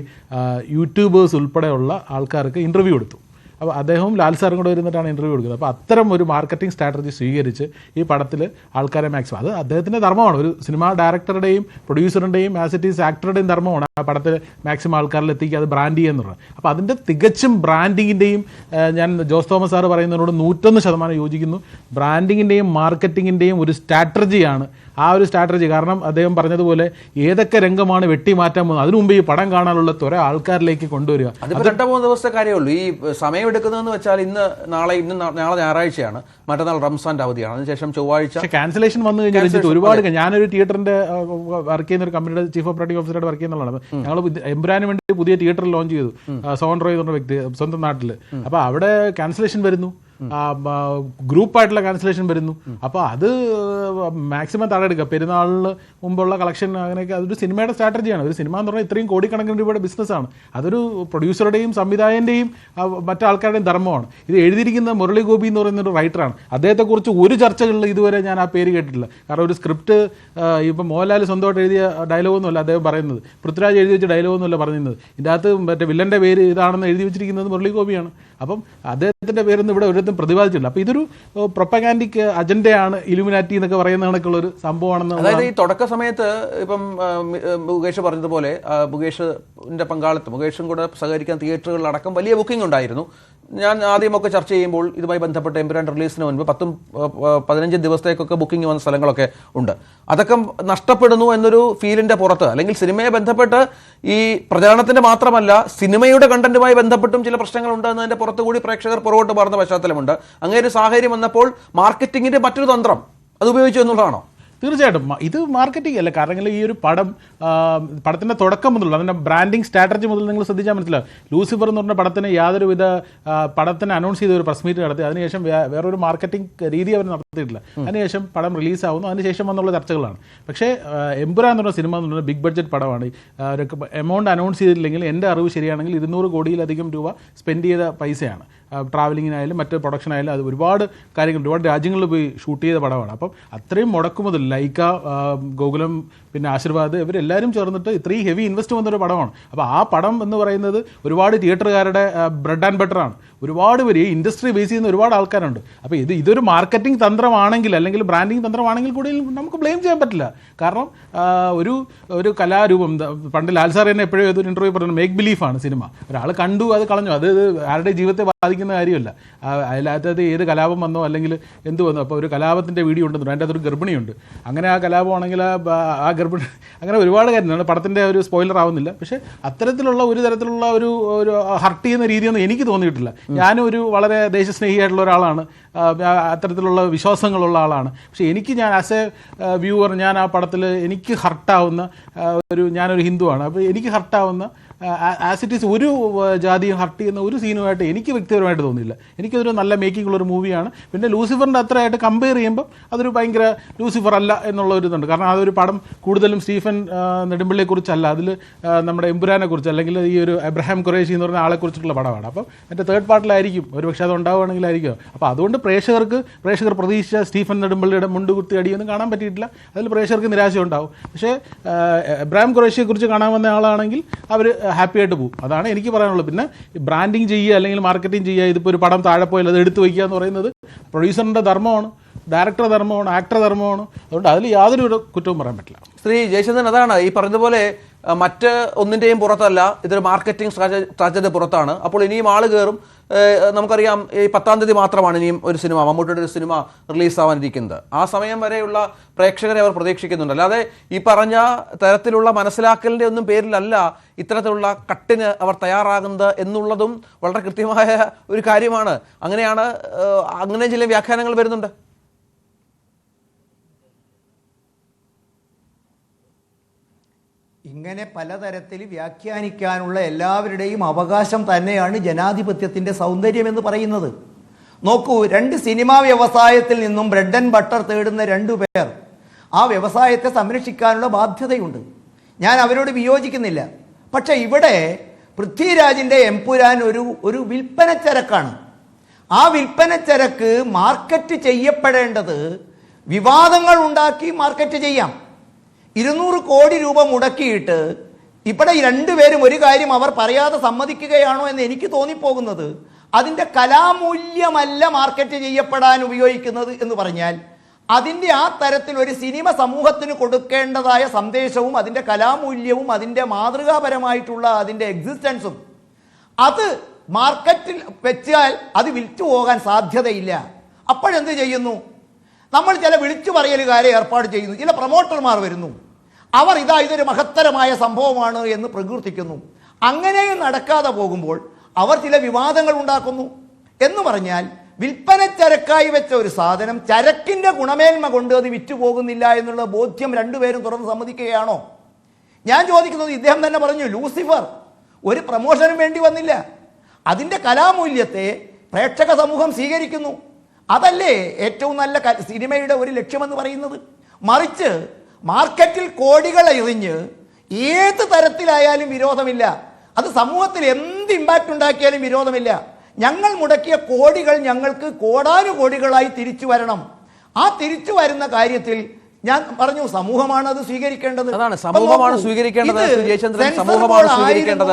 യൂട്യൂബേഴ്സ് ഉൾപ്പെടെയുള്ള ആൾക്കാർക്ക് ഇൻ്റർവ്യൂ എടുത്തു. അപ്പോൾ അദ്ദേഹവും ലാൽ സാറും കൂടെ ഇരുന്നിട്ടാണ് ഇൻ്റർവ്യൂ കൊടുക്കുന്നത്. അപ്പോൾ അത്തരം ഒരു മാർക്കറ്റിംഗ് സ്ട്രാറ്റജി സ്വീകരിച്ച് ഈ പടത്തിൽ ആൾക്കാരെ മാക്സിമം, അത് അദ്ദേഹത്തിൻ്റെ ധർമ്മമാണ്, ഒരു സിനിമാ ഡയറക്ടറുടെയും പ്രൊഡ്യൂസറിൻ്റെയും ആസ് ഇറ്റ് ഈസ് ആക്ടറുടെയും ധർമ്മമാണ് പടത്തിൽ മാക്സിമം ആൾക്കാരിൽ എത്തിക്കുക, അത് ബ്രാൻഡ് ചെയ്യുക എന്നുള്ളത്. അപ്പോൾ അതിൻ്റെ തികച്ചും ബ്രാൻഡിങ്ങിൻ്റെയും ഞാൻ ജോസ് തോമസ് സാറ് പറയുന്നതിനോട് 101% യോജിക്കുന്നു. ബ്രാൻഡിങ്ങിൻ്റെയും മാർക്കറ്റിങ്ങിൻ്റെയും ഒരു സ്ട്രാറ്റജിയാണ് ആ ഒരു സ്ട്രാറ്റജി. കാരണം അദ്ദേഹം പറഞ്ഞതുപോലെ ഏതൊക്കെ രംഗമാണ് വെട്ടിമാറ്റാൻ പോകുന്നത് അതിനു മുമ്പ് ഈ പടം കാണാനുള്ള കുറെ ആൾക്കാരിലേക്ക് കൊണ്ടുവരിക. അതിപ്പോൾ 2-3 ദിവസത്തെ കാര്യമുള്ളൂ. ഈ സമയം എടുക്കുന്നതെന്ന് വെച്ചാൽ നാളെ ഞായറാഴ്ചയാണ്, മറ്റന്നാൾ റംസാൻ്റെ അവധിയാണ്, അതിനുശേഷം ചൊവ്വാഴ്ച ക്യാൻസലേഷൻ വന്നു കഴിഞ്ഞാൽ ഒരുപാട്. ഞാനൊരു തിയേറ്ററിന്റെ വർക്ക് ചെയ്യുന്ന ഒരു കമ്പനിയുടെ ചീഫ് ഓപ്പറേറ്റിംഗ് ഓഫീസറായിട്ട് വർക്ക് ചെയ്യുന്നതാണ്. ഞങ്ങൾ എംപുരാന് വേണ്ടി പുതിയ തിയേറ്റർ ലോഞ്ച് ചെയ്തു, സോൺ റോയ് എന്ന് പറഞ്ഞ വ്യക്തി സ്വന്തം നാട്ടിൽ. അപ്പൊ അവിടെ ക്യാൻസലേഷൻ വരുന്നു, ഗ്രൂപ്പായിട്ടുള്ള ക്യാൻസലേഷൻ വരുന്നു. അപ്പോൾ അത് മാക്സിമം തടയെടുക്കുക. പെരുന്നാളിന് മുമ്പുള്ള കളക്ഷൻ അങ്ങനെയൊക്കെ അതൊരു സിനിമയുടെ സ്ട്രാറ്റജിയാണ്. ഒരു സിനിമ എന്ന് പറഞ്ഞാൽ ഇത്രയും കോടിക്കണക്കിന് രൂപയുടെ ബിസിനസ്സാണ്. അതൊരു പ്രൊഡ്യൂസറുടെയും സംവിധായകൻ്റെയും മറ്റാൾക്കാരുടെയും ധർമ്മമാണ്. ഇത് എഴുതിയിരിക്കുന്ന മുരളി ഗോപി എന്ന് പറയുന്ന ഒരു റൈറ്ററാണ്. അദ്ദേഹത്തെക്കുറിച്ച് ഒരു ചർച്ചകളിൽ ഇതുവരെ ഞാൻ ആ പേര് കേട്ടിട്ടില്ല. കാരണം ഒരു സ്ക്രിപ്റ്റ് ഇപ്പം മോഹൻലാൽ സ്വന്തമായിട്ട് എഴുതിയ ഡയലോഗൊന്നുമല്ല അദ്ദേഹം പറയുന്നത്, പൃഥ്വിരാജ് എഴുതി വെച്ച ഡയലോഗൊന്നുമല്ല പറയുന്നത്. ഇതിൻ്റെ അകത്ത് മറ്റേ വില്ലൻ്റെ പേര് ഇതാണെന്ന് എഴുതി വെച്ചിരിക്കുന്നത് മുരളി ഗോപിയാണ്. അപ്പം അദ്ദേഹത്തിൻ്റെ പേരൊന്നും ഇവിടെ ഒരിടത്തും പ്രതിപാദിച്ചില്ല. അപ്പോൾ ഇതൊരു പ്രൊപ്പഗാൻഡിക് അജണ്ടയാണ് ഇലുമിനാറ്റി എന്നൊക്കെ പറയുന്ന കണക്കുള്ളൊരു സംഭവമാണെന്ന്. അതായത് ഈ തുടക്ക സമയത്ത് ഇപ്പം മുകേഷ് പറഞ്ഞതുപോലെ മുകേഷിൻ്റെ പങ്കാളിത്തം, മുകേഷും കൂടെ സഹകരിക്കാൻ തിയേറ്ററുകളിലടക്കം വലിയ ബുക്കിംഗ് ഉണ്ടായിരുന്നു. ഞാൻ ആദ്യമൊക്കെ ചർച്ച ചെയ്യുമ്പോൾ ഇതുമായി ബന്ധപ്പെട്ട് എമ്പുരാൻ റിലീസിന് മുൻപ് 10-15 ദിവസത്തേക്കൊക്കെ ബുക്കിംഗ് വന്ന സ്ഥലങ്ങളൊക്കെ ഉണ്ട്. അതൊക്കെ നഷ്ടപ്പെടുന്നു എന്നൊരു ഫീലിൻ്റെ പുറത്ത്, അല്ലെങ്കിൽ സിനിമയെ ബന്ധപ്പെട്ട് ഈ പ്രചാരണത്തിൻ്റെ മാത്രമല്ല സിനിമയുടെ കണ്ടന്റുമായി ബന്ധപ്പെട്ടും ചില പ്രശ്നങ്ങളുണ്ട് എന്നതിൻ്റെ പുറത്തുകൂടി പ്രേക്ഷകർ പുറകോട്ട് മാറുന്ന പശ്ചാത്തലമുണ്ട്. അങ്ങനെ ഒരു സാഹചര്യം വന്നപ്പോൾ മാർക്കറ്റിങ്ങിൻ്റെ മറ്റൊരു തന്ത്രം അത് ഉപയോഗിച്ചു എന്നുള്ളതാണോ? തീർച്ചയായിട്ടും ഇത് മാർക്കറ്റിംഗ് അല്ല. കാരണം ഈ ഒരു പടത്തിൻ്റെ തുടക്കം മുതലുള്ള അതിൻ്റെ ബ്രാൻഡിങ് സ്ട്രാറ്റജി മുതൽ നിങ്ങൾ ശ്രദ്ധിച്ചാൽ മനസ്സിലാവും. ലൂസിഫർ എന്ന് പറഞ്ഞ പടത്തിന് യാതൊരുവിധ പടത്തിന് അനൗൺസ് ചെയ്ത ഒരു പ്രസ് മീറ്റ് നടത്തി, അതിനുശേഷം വേറൊരു മാർക്കറ്റിംഗ് രീതി അവർ നടത്തിയിട്ടില്ല. അതിനുശേഷം പടം റിലീസാവുന്നു, അതിനുശേഷം വന്നുള്ള ചർച്ചകളാണ്. പക്ഷേ എമ്പുരാൻ എന്ന് പറഞ്ഞ സിനിമ എന്ന് പറഞ്ഞാൽ ബിഗ് ബഡ്ജറ്റ് പടമാണ്. എമൗണ്ട് അനൗൺസ് ചെയ്തിട്ടില്ലെങ്കിൽ എൻ്റെ അറിവ് ശരിയാണെങ്കിൽ 200 കോടിയിലധികം രൂപ സ്പെൻഡ് ചെയ്ത പൈസയാണ്. ട്രാവലിങ്ങിനായാലും മറ്റ് പ്രൊഡക്ഷനായാലും അത് ഒരുപാട് കാര്യങ്ങൾ, ഒരുപാട് രാജ്യങ്ങളിൽ പോയി ഷൂട്ട് ചെയ്ത പടമാണ്. അപ്പം അത്രയും മുടക്കുമുതൽ ലൈക്ക, ഗോകുലം, പിന്നെ ആശീർവാദ് ഇവരെല്ലാവരും ചേർന്നിട്ട് ഇത്രയും ഹെവി ഇൻവെസ്റ്റ് വന്നൊരു പടമാണ്. അപ്പോൾ ആ പടം എന്ന് പറയുന്നത് ഒരുപാട് തിയേറ്ററുകാരുടെ ബ്രെഡ് ആൻഡ് ബട്ടറാണ്. ഒരുപാട് പേര് ഈ ഇൻഡസ്ട്രി ബേസ് ചെയ്യുന്ന ഒരുപാട് ആൾക്കാരുണ്ട്. അപ്പോൾ ഇതൊരു മാർക്കറ്റിംഗ് തന്ത്രമാണെങ്കിൽ അല്ലെങ്കിൽ ബ്രാൻഡിങ് തന്ത്രമാണെങ്കിൽ കൂടി നമുക്ക് ബ്ലെയിം ചെയ്യാൻ പറ്റില്ല. കാരണം ഒരു കലാരൂപം, പണ്ട് ലാൽ സാർ തന്നെ എപ്പോഴും ഏതൊരു ഇൻ്റർവ്യൂ പറഞ്ഞു, മേക്ക് ബിലീഫാണ് സിനിമ. ഒരാൾ കണ്ടു, അത് കളഞ്ഞു, അത് ആരുടെ ജീവിതത്തെ ബാധിക്കുന്ന കാര്യമല്ല. അതിനകത്ത് ഏത് കലാപം വന്നോ അല്ലെങ്കിൽ എന്ത് വന്നോ, അപ്പോൾ ഒരു കലാപത്തിൻ്റെ വീഡിയോ ഉണ്ടെന്നു, അതിൻ്റെ അകത്തൊരു ഗർഭിണിയുണ്ട്. അങ്ങനെ ആ കലാപമാണെങ്കിൽ ആ ഗർഭിണി, അങ്ങനെ ഒരുപാട് കാര്യമാണ്. പടത്തിൻ്റെ ഒരു സ്പോയിലർ ആവുന്നില്ല. പക്ഷേ അത്തരത്തിലുള്ള ഒരു തരത്തിലുള്ള ഒരു ഹർട്ട് ചെയ്യുന്ന രീതിയൊന്നും എനിക്ക് തോന്നിയിട്ടില്ല. ഞാനും ഒരു വളരെ ദേശസ്നേഹിയായിട്ടുള്ള ഒരാളാണ്, അത്തരത്തിലുള്ള വിശ്വാസങ്ങളുള്ള ആളാണ്. പക്ഷേ ഞാൻ ആസ് എ വ്യൂവർ, ഞാൻ ആ പടത്തിൽ എനിക്ക് ഹർട്ടാവുന്ന ഞാനൊരു ഹിന്ദുവാണ്. അപ്പോൾ എനിക്ക് ഹർട്ടാവുന്ന ആസ് ഇറ്റ് ഈസ് ഒരു ജാതിയും ഹർട്ട് ചെയ്യുന്ന ഒരു സീനുമായിട്ട് എനിക്ക് വ്യക്തിപരമായിട്ട് തോന്നിയില്ല. എനിക്കതൊരു നല്ല മേക്കിംഗ് ഉള്ളൊരു മൂവിയാണ്. പിന്നെ ലൂസിഫറിൻ്റെ അത്രയായിട്ട് കമ്പയർ ചെയ്യുമ്പോൾ അതൊരു ഭയങ്കര ലൂസിഫർ അല്ല എന്നുള്ള ഒരു ഇതുണ്ട്. കാരണം അതൊരു പടം കൂടുതലും സ്റ്റീഫൻ നെടുമ്പിള്ളിയെക്കുറിച്ചല്ല, അതിൽ നമ്മുടെ എമ്പുരാനെ കുറിച്ച് അല്ലെങ്കിൽ ഈ ഒരു അബ്രഹാം ഖുറേഷി എന്ന് പറഞ്ഞ ആളെക്കുറിച്ചിട്ടുള്ള പടമാണ്. അപ്പം എൻ്റെ തേർഡ് പാർട്ടിലായിരിക്കും ഒരു പക്ഷേ അത് ഉണ്ടാവുകയാണെങ്കിലായിരിക്കും. അപ്പോൾ അതുകൊണ്ട് പ്രേക്ഷകർ പ്രതീക്ഷിച്ച സ്റ്റീഫൻ നെടുമ്പിള്ളിയുടെ മുണ്ട് കുത്തി അടിയൊന്നും കാണാൻ പറ്റിയിട്ടില്ല. അതിൽ പ്രേക്ഷകർക്ക് നിരാശ ഉണ്ടാവും. പക്ഷേ അബ്രഹാം ഖുറേഷിയെക്കുറിച്ച് കാണാൻ വന്ന ആളാണെങ്കിൽ അവർ ഹാപ്പി ആയിട്ട് പോകും. അതാണ് എനിക്ക് പറയാനുള്ളത്. പിന്നെ ബ്രാൻഡിങ് ചെയ്യുക അല്ലെങ്കിൽ മാർക്കറ്റിംഗ് ചെയ്യുക, ഇതിപ്പോൾ ഒരു പടം താഴെ പോയാൽ അത് എടുത്തു വയ്ക്കുക എന്ന് പറയുന്നത് പ്രൊഡ്യൂസറിൻ്റെ ധർമ്മമാണ്, ഡയറക്ടർ ധർമ്മമാണ്, ആക്ടർ ധർമ്മമാണ്. അതുകൊണ്ട് അതിൽ യാതൊരു കുറ്റവും പറയാൻ പറ്റില്ല. ശ്രീ ജയചന്ദ്രൻ, അതാണ് ഈ പറഞ്ഞതുപോലെ മറ്റ് ഒന്നിൻ്റെയും പുറത്തല്ല, ഇതൊരു മാർക്കറ്റിംഗ് സ്ട്രാറ്റജി പുറത്താണ്. അപ്പോൾ ഇനിയും ആൾ കയറും. നമുക്കറിയാം ഈ 10-ാം തീയതി മാത്രമാണ് ഇനിയും ഒരു സിനിമ, മമ്മൂട്ടിയുടെ ഒരു സിനിമ റിലീസാവാനിരിക്കുന്നത്. ആ സമയം വരെയുള്ള പ്രേക്ഷകരെ അവർ പ്രതീക്ഷിക്കുന്നുണ്ട്. അല്ലാതെ ഈ പറഞ്ഞ തരത്തിലുള്ള മനസ്സിലാക്കലിൻ്റെ ഒന്നും പേരിലല്ല ഇത്തരത്തിലുള്ള കട്ടിന് അവർ തയ്യാറാകുന്നത് എന്നുള്ളതും വളരെ കൃത്യമായ ഒരു കാര്യമാണ്. അങ്ങനെ ചില വ്യാഖ്യാനങ്ങൾ വരുന്നുണ്ട്. ഇങ്ങനെ പലതരത്തിൽ വ്യാഖ്യാനിക്കാനുള്ള എല്ലാവരുടെയും അവകാശം തന്നെയാണ് ജനാധിപത്യത്തിൻ്റെ സൗന്ദര്യം എന്ന് പറയുന്നത്. നോക്കൂ, 2 സിനിമാ വ്യവസായത്തിൽ നിന്നും ബ്രെഡ് ആൻഡ് ബട്ടർ തേടുന്ന 2 പേർ ആ വ്യവസായത്തെ സംരക്ഷിക്കാനുള്ള ബാധ്യതയുണ്ട്. ഞാൻ അവരോട് വിയോജിക്കുന്നില്ല. പക്ഷേ ഇവിടെ പൃഥ്വിരാജിൻ്റെ എമ്പുരാൻ ഒരു വിൽപ്പനച്ചരക്കാണ്. ആ വിൽപ്പനച്ചരക്ക് മാർക്കറ്റ് ചെയ്യപ്പെടേണ്ടത് വിവാദങ്ങൾ ഉണ്ടാക്കി മാർക്കറ്റ് ചെയ്യാം. 200 കോടി രൂപ മുടക്കിയിട്ട് ഇവിടെ 2 പേരും ഒരു കാര്യം അവർ പറയാതെ സമ്മതിക്കുകയാണോ എന്ന് എനിക്ക് തോന്നിപ്പോകുന്നത്. അതിൻ്റെ കലാമൂല്യമല്ല മാർക്കറ്റ് ചെയ്യപ്പെടാൻ ഉപയോഗിക്കുന്നത് എന്ന് പറഞ്ഞാൽ അതിൻ്റെ ആ തരത്തിൽ ഒരു സിനിമ സമൂഹത്തിന് കൊടുക്കേണ്ടതായ സന്ദേശവും അതിൻ്റെ കലാമൂല്യവും അതിൻ്റെ മാതൃകാപരമായിട്ടുള്ള അതിൻ്റെ എക്സിസ്റ്റൻസും അത് മാർക്കറ്റിൽ വെച്ചാൽ അത് വിൽച്ചു പോകാൻ സാധ്യതയില്ല. അപ്പോഴെന്ത് ചെയ്യുന്നു? നമ്മൾ ചില വിളിച്ചു പറയലുകാരെ ഏർപ്പാട് ചെയ്യുന്നു, ചില പ്രൊമോട്ടർമാർ വരുന്നു, അവർ ഇതൊരു മഹത്തരമായ സംഭവമാണ് എന്ന് പ്രകീർത്തിക്കുന്നു. അങ്ങനെയും നടക്കാതെ പോകുമ്പോൾ അവർ ചില വിവാദങ്ങൾ ഉണ്ടാക്കുന്നു. എന്ന് പറഞ്ഞാൽ വിൽപ്പന ചരക്കായി വെച്ച ഒരു സാധനം ചരക്കിൻ്റെ ഗുണമേന്മ കൊണ്ട് അത് വിറ്റുപോകുന്നില്ല എന്നുള്ള ബോധ്യം രണ്ടുപേരും തുറന്ന് സമ്മതിക്കുകയാണോ? ഞാൻ ചോദിക്കുന്നത്, ഇദ്ദേഹം തന്നെ പറഞ്ഞു, ലൂസിഫർ ഒരു പ്രമോഷനും വേണ്ടി വന്നില്ല, അതിൻ്റെ കലാമൂല്യത്തെ പ്രേക്ഷക സമൂഹം സ്വീകരിക്കുന്നു. അതല്ലേ ഏറ്റവും നല്ല സിനിമയുടെ ഒരു ലക്ഷ്യമെന്ന് പറയുന്നത്. മറിച്ച് മാർക്കറ്റിൽ കോടികൾ എറിഞ്ഞ് ഏത് തരത്തിലായാലും വിരോധമില്ല, അത് സമൂഹത്തിൽ എന്ത് ഇമ്പാക്റ്റ് ഉണ്ടാക്കിയാലും വിരോധമില്ല, ഞങ്ങൾ മുടക്കിയ കോടികൾ ഞങ്ങൾക്ക് കോടാനുകോടികളായി തിരിച്ചു വരണം. ആ തിരിച്ചു വരുന്ന കാര്യത്തിൽ ഞാൻ പറഞ്ഞു, സമൂഹമാണ് അത് സ്വീകരിക്കേണ്ടത്. അതാണ് സമൂഹമാണ് സ്വീകരിക്കേണ്ടത്. ജയചന്ദ്രൻ, സമൂഹമാണ് സ്വീകരിക്കേണ്ടത്.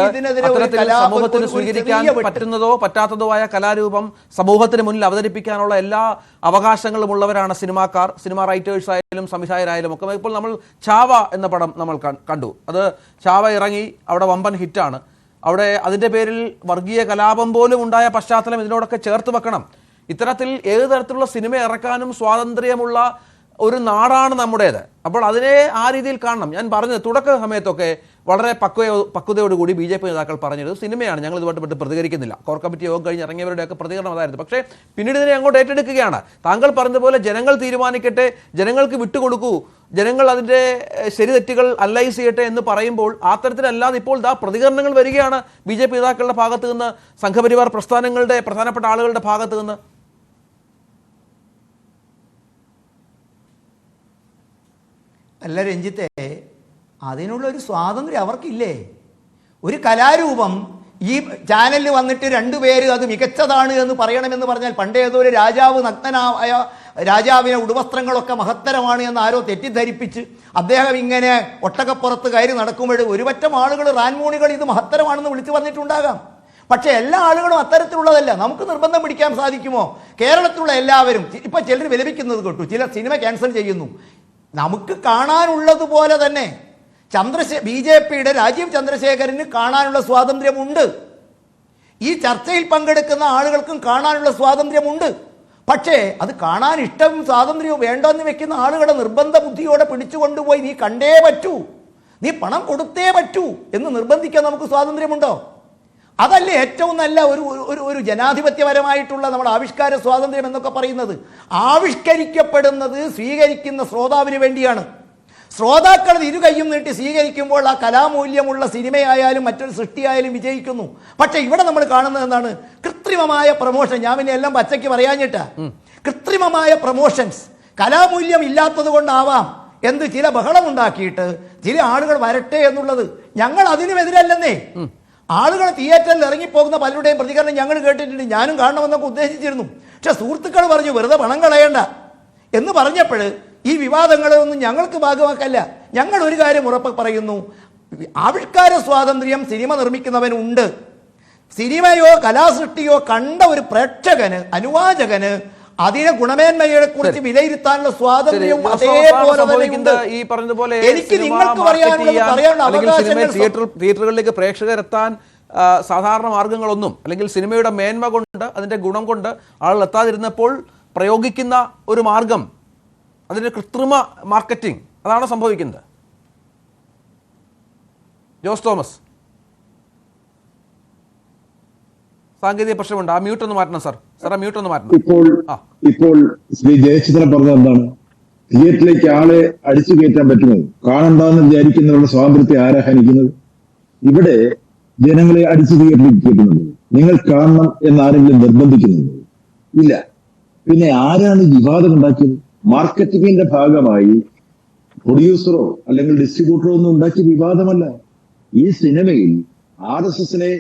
അത്തരത്തിൽ സമൂഹത്തിന് സ്വീകരിക്കാൻ പറ്റുന്നതോ പറ്റാത്തതോ ആയ കലാരൂപം സമൂഹത്തിന് മുന്നിൽ അവതരിപ്പിക്കാനുള്ള എല്ലാ അവകാശങ്ങളും ഉള്ളവരാണ് സിനിമാക്കാർ, സിനിമ റൈറ്റേഴ്സ് ആയാലും സംവിധായകരായാലും ഒക്കെ. ഇപ്പോൾ നമ്മൾ ചാവ എന്ന പടം നമ്മൾ കണ്ടു. അത് ചാവ ഇറങ്ങി, അവിടെ വമ്പൻ ഹിറ്റാണ്. അവിടെ അതിൻ്റെ പേരിൽ വർഗീയ കലാപം പോലും ഉണ്ടായ പശ്ചാത്തലം ഇതിനോടൊക്കെ ചേർത്ത് വെക്കണം. ഇത്തരത്തിൽ ഏത് തരത്തിലുള്ള സിനിമ ഇറക്കാനും സ്വാതന്ത്ര്യമുള്ള ഒരു നാടാണ് നമ്മുടേത്. അപ്പോൾ അതിനെ ആ രീതിയിൽ കാണണം. ഞാൻ പറഞ്ഞത് തുടക്ക സമയത്തൊക്കെ വളരെ പക്വതയോടുകൂടി BJP നേതാക്കൾ പറഞ്ഞത് സിനിമയാണ്, ഞങ്ങൾ ഇതുമായിട്ട് പ്രതികരിക്കുന്നില്ല. കോർ കമ്മിറ്റി യോഗം കഴിഞ്ഞ് ഇറങ്ങിയവരുടെയൊക്കെ പ്രതികരണം അതായിരുന്നു. പക്ഷേ പിന്നീട് ഇതിനെ അങ്ങോട്ട് ഏറ്റെടുക്കുകയാണ്. താങ്കൾ പറഞ്ഞതുപോലെ ജനങ്ങൾ തീരുമാനിക്കട്ടെ, ജനങ്ങൾക്ക് വിട്ടുകൊടുക്കൂ, ജനങ്ങൾ അതിൻ്റെ ശരി തെറ്റുകൾ അനലൈസ് ചെയ്യട്ടെ എന്ന് പറയുമ്പോൾ ആ തരത്തിലല്ലാതെ ഇപ്പോൾ പ്രതികരണങ്ങൾ വരികയാണ് BJP നേതാക്കളുടെ ഭാഗത്ത് നിന്ന്, സംഘപരിവാർ പ്രസ്ഥാനങ്ങളുടെ പ്രധാനപ്പെട്ട ആളുകളുടെ ഭാഗത്ത് നിന്ന്. അല്ല രഞ്ജിത്തെ, അതിനുള്ളൊരു സ്വാതന്ത്ര്യം അവർക്കില്ലേ? ഒരു കലാരൂപം ഈ ചാനലിൽ വന്നിട്ട് രണ്ടുപേര് അത് മികച്ചതാണ് എന്ന് പറയണമെന്ന് പറഞ്ഞാൽ, പണ്ടേ ഏതോ ഒരു രാജാവ് നഗ്നനായ രാജാവിനെ ഉടുവസ്ത്രങ്ങളൊക്കെ മഹത്തരമാണ് എന്ന് ആരോ തെറ്റിദ്ധരിപ്പിച്ച് അദ്ദേഹം ഇങ്ങനെ ഒട്ടകപ്പുറത്ത് കയറി നടക്കുമ്പോൾ ഒരുപറ്റം ആളുകൾ, റാൻമൂണികൾ ഇത് മഹത്തരമാണെന്ന് വിളിച്ചു പറഞ്ഞിട്ടുണ്ടാകാം. പക്ഷേ എല്ലാ ആളുകളും അത്തരത്തിലുള്ളതല്ല. നമുക്ക് നിർബന്ധം പിടിക്കാൻ സാധിക്കുമോ? കേരളത്തിലുള്ള എല്ലാവരും ഇപ്പം ചിലർ വിലപിക്കുന്നത് കേട്ടു, ചിലർ സിനിമ ക്യാൻസൽ ചെയ്യുന്നു. നമുക്ക് കാണാനുള്ളതുപോലെ തന്നെ BJPയുടെ രാജീവ് ചന്ദ്രശേഖരന് കാണാനുള്ള സ്വാതന്ത്ര്യമുണ്ട്. ഈ ചർച്ചയിൽ പങ്കെടുക്കുന്ന ആളുകൾക്കും കാണാനുള്ള സ്വാതന്ത്ര്യമുണ്ട്. പക്ഷേ അത് കാണാൻ ഇഷ്ടവും സ്വാതന്ത്ര്യവും വേണ്ടെന്ന് വെക്കുന്ന ആളുകളെ നിർബന്ധ ബുദ്ധിയോടെ പിടിച്ചുകൊണ്ടുപോയി നീ കണ്ടേ പറ്റൂ, നീ പണം കൊടുത്തേ പറ്റൂ എന്ന് നിർബന്ധിക്കാൻ നമുക്ക് സ്വാതന്ത്ര്യമുണ്ടോ? അതല്ലേ ഏറ്റവും നല്ല ഒരു ജനാധിപത്യപരമായിട്ടുള്ള നമ്മുടെ ആവിഷ്കാര സ്വാതന്ത്ര്യം എന്നൊക്കെ പറയുന്നത്. ആവിഷ്കരിക്കപ്പെടുന്നത് സ്വീകരിക്കുന്ന ശ്രോതാവിന് വേണ്ടിയാണ്. ശ്രോതാക്കൾ ഇരുകൈയും നീട്ടി സ്വീകരിക്കുമ്പോൾ ആ കലാമൂല്യമുള്ള സിനിമയായാലും മറ്റൊരു സൃഷ്ടിയായാലും വിജയിക്കുന്നു. പക്ഷെ ഇവിടെ നമ്മൾ കാണുന്നത് എന്താണ്? കൃത്രിമമായ പ്രമോഷൻ. ഞാൻ പിന്നെ എല്ലാം പച്ചയ്ക്ക് പറയാഞ്ഞിട്ടാ. കൃത്രിമമായ പ്രമോഷൻസ്, കലാമൂല്യം ഇല്ലാത്തത് കൊണ്ടാവാം എന്ത് ചില ബഹളം ഉണ്ടാക്കിയിട്ട് ചില ആളുകൾ വരട്ടെ എന്നുള്ളത്. ഞങ്ങൾ അതിനുമെതിരല്ലെന്നേ. ആളുകൾ തിയേറ്ററിൽ ഇറങ്ങിപ്പോകുന്ന പലരുടെയും പ്രതികരണം ഞങ്ങൾ കേട്ടിട്ടുണ്ട്, ഞാനും കാണണമെന്നൊക്കെ ഉദ്ദേശിച്ചിരുന്നു. പക്ഷെ സുഹൃത്തുക്കൾ പറഞ്ഞു വെറുതെ പണം കളയണ്ട എന്ന് പറഞ്ഞപ്പോൾ ഈ വിവാദങ്ങളെ ഒന്നും ഞങ്ങൾക്ക് ഭാഗമാക്കല്ല. ഞങ്ങൾ ഒരു കാര്യം ഉറപ്പ് പറയുന്നു, ആവിഷ്കാര സ്വാതന്ത്ര്യം സിനിമ നിർമ്മിക്കുന്നവനുണ്ട്. സിനിമയോ കലാസൃഷ്ടിയോ കണ്ട ഒരു പ്രേക്ഷകന്, അനുവാചകന് അതിനെ ഗുണമേന്മയെ കുറിച്ച് വിലയിരുത്താനുള്ള സ്വാതന്ത്ര്യവും അതേപോലെ ഈ പറഞ്ഞതുപോലെ എനിക്ക് നിങ്ങൾക്ക് പറയാനുള്ള അവകാശങ്ങൾ തിയേറ്ററുകളിലേക്ക് പ്രേക്ഷകരെത്താൻ സാധാരണ മാർഗങ്ങളൊന്നും, അല്ലെങ്കിൽ സിനിമയുടെ മേന്മ കൊണ്ട് അതിന്റെ ഗുണം കൊണ്ട് ആളുകൾ എത്താതിരുന്നപ്പോൾ പ്രയോഗിക്കുന്ന ഒരു മാർഗം, അതിന്റെ കൃത്രിമ മാർക്കറ്റിംഗ്, അതാണ് സംഭവിക്കുന്നത്. ജോസ് തോമസ്, സാങ്കേതിക പ്രശ്നമുണ്ട്, ആ മ്യൂട്ട് ഒന്ന് മാറ്റണം സാർ. സാർ ആ മ്യൂട്ട് ഒന്ന് മാറ്റണം. ഇപ്പോൾ ശ്രീ ജയചന്ദ്രൻ പറഞ്ഞത് എന്താണ്? തിയേറ്ററിലേക്ക് ആളെ അടിച്ചു കയറ്റാൻ പറ്റുമോ? കാണണ്ടെന്ന് വിചാരിക്കുന്നവരുടെ സ്വാതന്ത്ര്യത്തെ ആരാ ഹനിക്കുന്നത്? ഇവിടെ ജനങ്ങളെ അടിച്ചു തിയേറ്ററിലേക്ക് കയറ്റുന്നുണ്ട്. നിങ്ങൾ കാണണം എന്നാരെങ്കിലും നിർബന്ധിക്കുന്നുണ്ടോ? ഇല്ല. പിന്നെ ആരാണ് വിവാദം ഉണ്ടാക്കിയത്? മാർക്കറ്റിംഗിന്റെ ഭാഗമായി പ്രൊഡ്യൂസറോ അല്ലെങ്കിൽ ഡിസ്ട്രിബ്യൂട്ടറോ ഒന്നും ഉണ്ടാക്കിയ വിവാദമല്ല. ഈ സിനിമയിൽ RSSനെ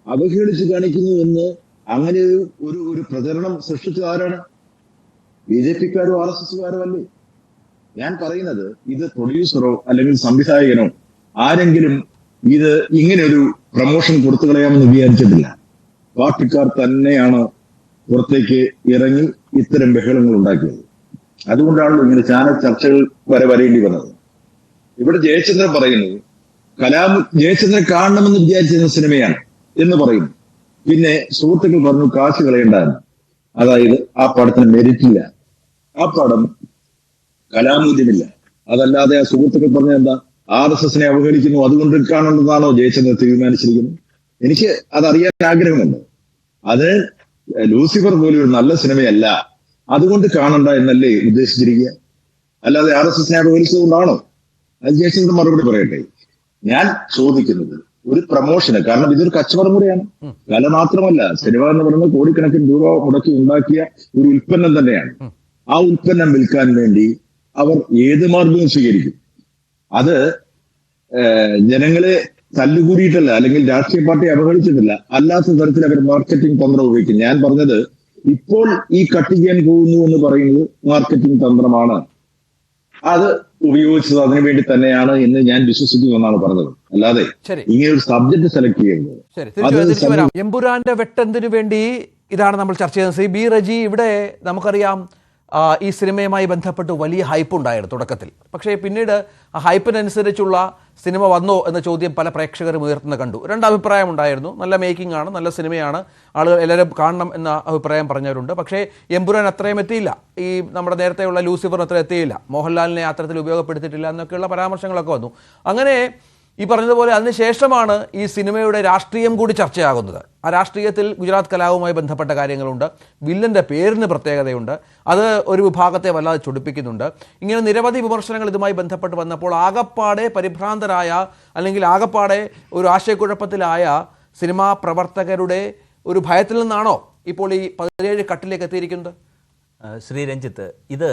അവഹേളിച്ച് കാണിക്കുന്നു എന്ന് അങ്ങനെ ഒരു പ്രചരണം സൃഷ്ടിച്ചത് ആരാണ്? BJPക്കാരോ RSSകാരോ അല്ലേ? ഞാൻ പറയുന്നത് ഇത് പ്രൊഡ്യൂസറോ അല്ലെങ്കിൽ സംവിധായകനോ ആരെങ്കിലും ഇത് ഇങ്ങനെ ഒരു പ്രമോഷൻ കൊടുത്തു കളയാമെന്ന് വിചാരിച്ചിട്ടില്ല. പാർട്ടിക്കാർ തന്നെയാണ് പുറത്തേക്ക് ഇറങ്ങി ഇത്തരം ബഹളങ്ങൾ ഉണ്ടാക്കിയത്. അതുകൊണ്ടാണല്ലോ ഇങ്ങനെ ചാനൽ ചർച്ചകൾ വരെ വരേണ്ടി വന്നത്. ഇവിടെ ജയചന്ദ്രൻ പറയുന്നത് ജയചന്ദ്രൻ കാണണമെന്ന് വിചാരിച്ചിരുന്ന സിനിമയാണ് എന്ന് പറയുന്നു. പിന്നെ സുഹൃത്തുക്കൾ പറഞ്ഞു കാശ് കളയണ്ടെന്ന്. അതായത് ആ പടത്തിന് മെരിറ്റില്ല, ആ പടം കലാമൂല്യമില്ല. അതല്ലാതെ ആ സുഹൃത്തുക്കൾ പറഞ്ഞ എന്താ, RSSനെ അവഹേളിക്കുന്നു, അതുകൊണ്ട് കാണേണ്ടതാണോ ജയചന്ദ്രൻ തീരുമാനിച്ചിരിക്കുന്നത്? എനിക്ക് അതറിയാൻ ആഗ്രഹമുണ്ട്. അത് ലൂസിഫർ പോലെ ഒരു നല്ല സിനിമയല്ല, അതുകൊണ്ട് കാണണ്ട എന്നല്ലേ ഉദ്ദേശിച്ചിരിക്കുക? അല്ലാതെ RSSനെ അവഹേളിച്ചതുകൊണ്ടാണോ? അത് ജയചന്ദ്രൻ മറുപടി പറയട്ടെ. ഞാൻ ചോദിക്കുന്നത് ഒരു പ്രമോഷന്, കാരണം ഇതൊരു കച്ചവടം കൂടെയാണ്. കല മാത്രമല്ല, സിനിമ എന്ന് പറയുന്നത് കോടിക്കണക്കിന് രൂപ മുടക്കി ഉണ്ടാക്കിയ ഒരു ഉൽപ്പന്നം തന്നെയാണ്. ആ ഉൽപ്പന്നം വിൽക്കാൻ വേണ്ടി അവർ ഏത് മാർഗവും സ്വീകരിക്കും. അത് ജനങ്ങളെ തല്ലുകൂടിയിട്ടല്ല, അല്ലെങ്കിൽ രാഷ്ട്രീയ പാർട്ടിയെ അവഹേളിച്ചിട്ടില്ല, അല്ലാത്ത തരത്തിൽ അവർ മാർക്കറ്റിംഗ് തന്ത്രം ഉപയോഗിക്കും. ഞാൻ പറഞ്ഞത് ഇപ്പോൾ ഈ കട്ട് ചെയ്യാൻ പോകുന്നു എന്ന് പറയുന്നത് മാർക്കറ്റിംഗ് തന്ത്രമാണ്. അത് ഉപയോഗിച്ചത് അതിനുവേണ്ടി തന്നെയാണ് എന്ന് ഞാൻ വിശ്വസിക്കുന്നു എന്നാണ് പറഞ്ഞത്. അല്ലാതെ ഇങ്ങനെ ഒരു സബ്ജക്ട് സെലക്ട് ചെയ്യുന്നത്. എമ്പുരാന്റെ വെട്ടെന്തിനു വേണ്ടി ഇതാണ് നമ്മൾ ചർച്ച ചെയ്യുന്നത്. ശ്രീ ബി റജി, ഇവിടെ നമുക്കറിയാം ഈ സിനിമയുമായി ബന്ധപ്പെട്ട് വലിയ ഹൈപ്പ് ഉണ്ടായിരുന്നു തുടക്കത്തിൽ. പക്ഷേ പിന്നീട് ആ ഹൈപ്പിനനുസരിച്ചുള്ള സിനിമ വന്നോ എന്ന ചോദ്യം പല പ്രേക്ഷകരും ഉയർത്തുന്ന കണ്ടു. രണ്ടഭിപ്രായം ഉണ്ടായിരുന്നു. നല്ല മേക്കിംഗ് ആണ്, നല്ല സിനിമയാണ്, ആളുകൾ എല്ലാവരും കാണണം എന്ന അഭിപ്രായം പറഞ്ഞവരുണ്ട്. പക്ഷേ എമ്പുരാൻ അത്രയും എത്തിയില്ല, ഈ നമ്മുടെ നേരത്തെയുള്ള ലൂസിഫർ അത്ര എത്തിയില്ല, മോഹൻലാലിനെ അത്തരത്തിൽ ഉപയോഗപ്പെടുത്തിയിട്ടില്ല എന്നൊക്കെയുള്ള പരാമർശങ്ങളൊക്കെ വന്നു. അങ്ങനെ ഈ പറഞ്ഞതുപോലെ അതിനുശേഷമാണ് ഈ സിനിമയുടെ രാഷ്ട്രീയം കൂടി ചർച്ചയാകുന്നത്. ആ രാഷ്ട്രീയത്തിൽ ഗുജറാത്ത് കലാപവുമായി ബന്ധപ്പെട്ട കാര്യങ്ങളുണ്ട്, വില്ലൻ്റെ പേരിന് പ്രത്യേകതയുണ്ട്, അത് ഒരു വിഭാഗത്തെ വല്ലാതെ ചൊടിപ്പിക്കുന്നുണ്ട്. ഇങ്ങനെ നിരവധി വിമർശനങ്ങൾ ഇതുമായി ബന്ധപ്പെട്ട് വന്നപ്പോൾ ആകപ്പാടെ പരിഭ്രാന്തരായ, അല്ലെങ്കിൽ ആകപ്പാടെ ഒരു ആശയക്കുഴപ്പത്തിലായ സിനിമാ പ്രവർത്തകരുടെ ഒരു ഭയത്തിൽ നിന്നാണോ ഇപ്പോൾ ഈ 17 കട്ടിലേക്ക് എത്തിയിരിക്കുന്നത്? ശ്രീ രഞ്ജിത്ത്, ഇത്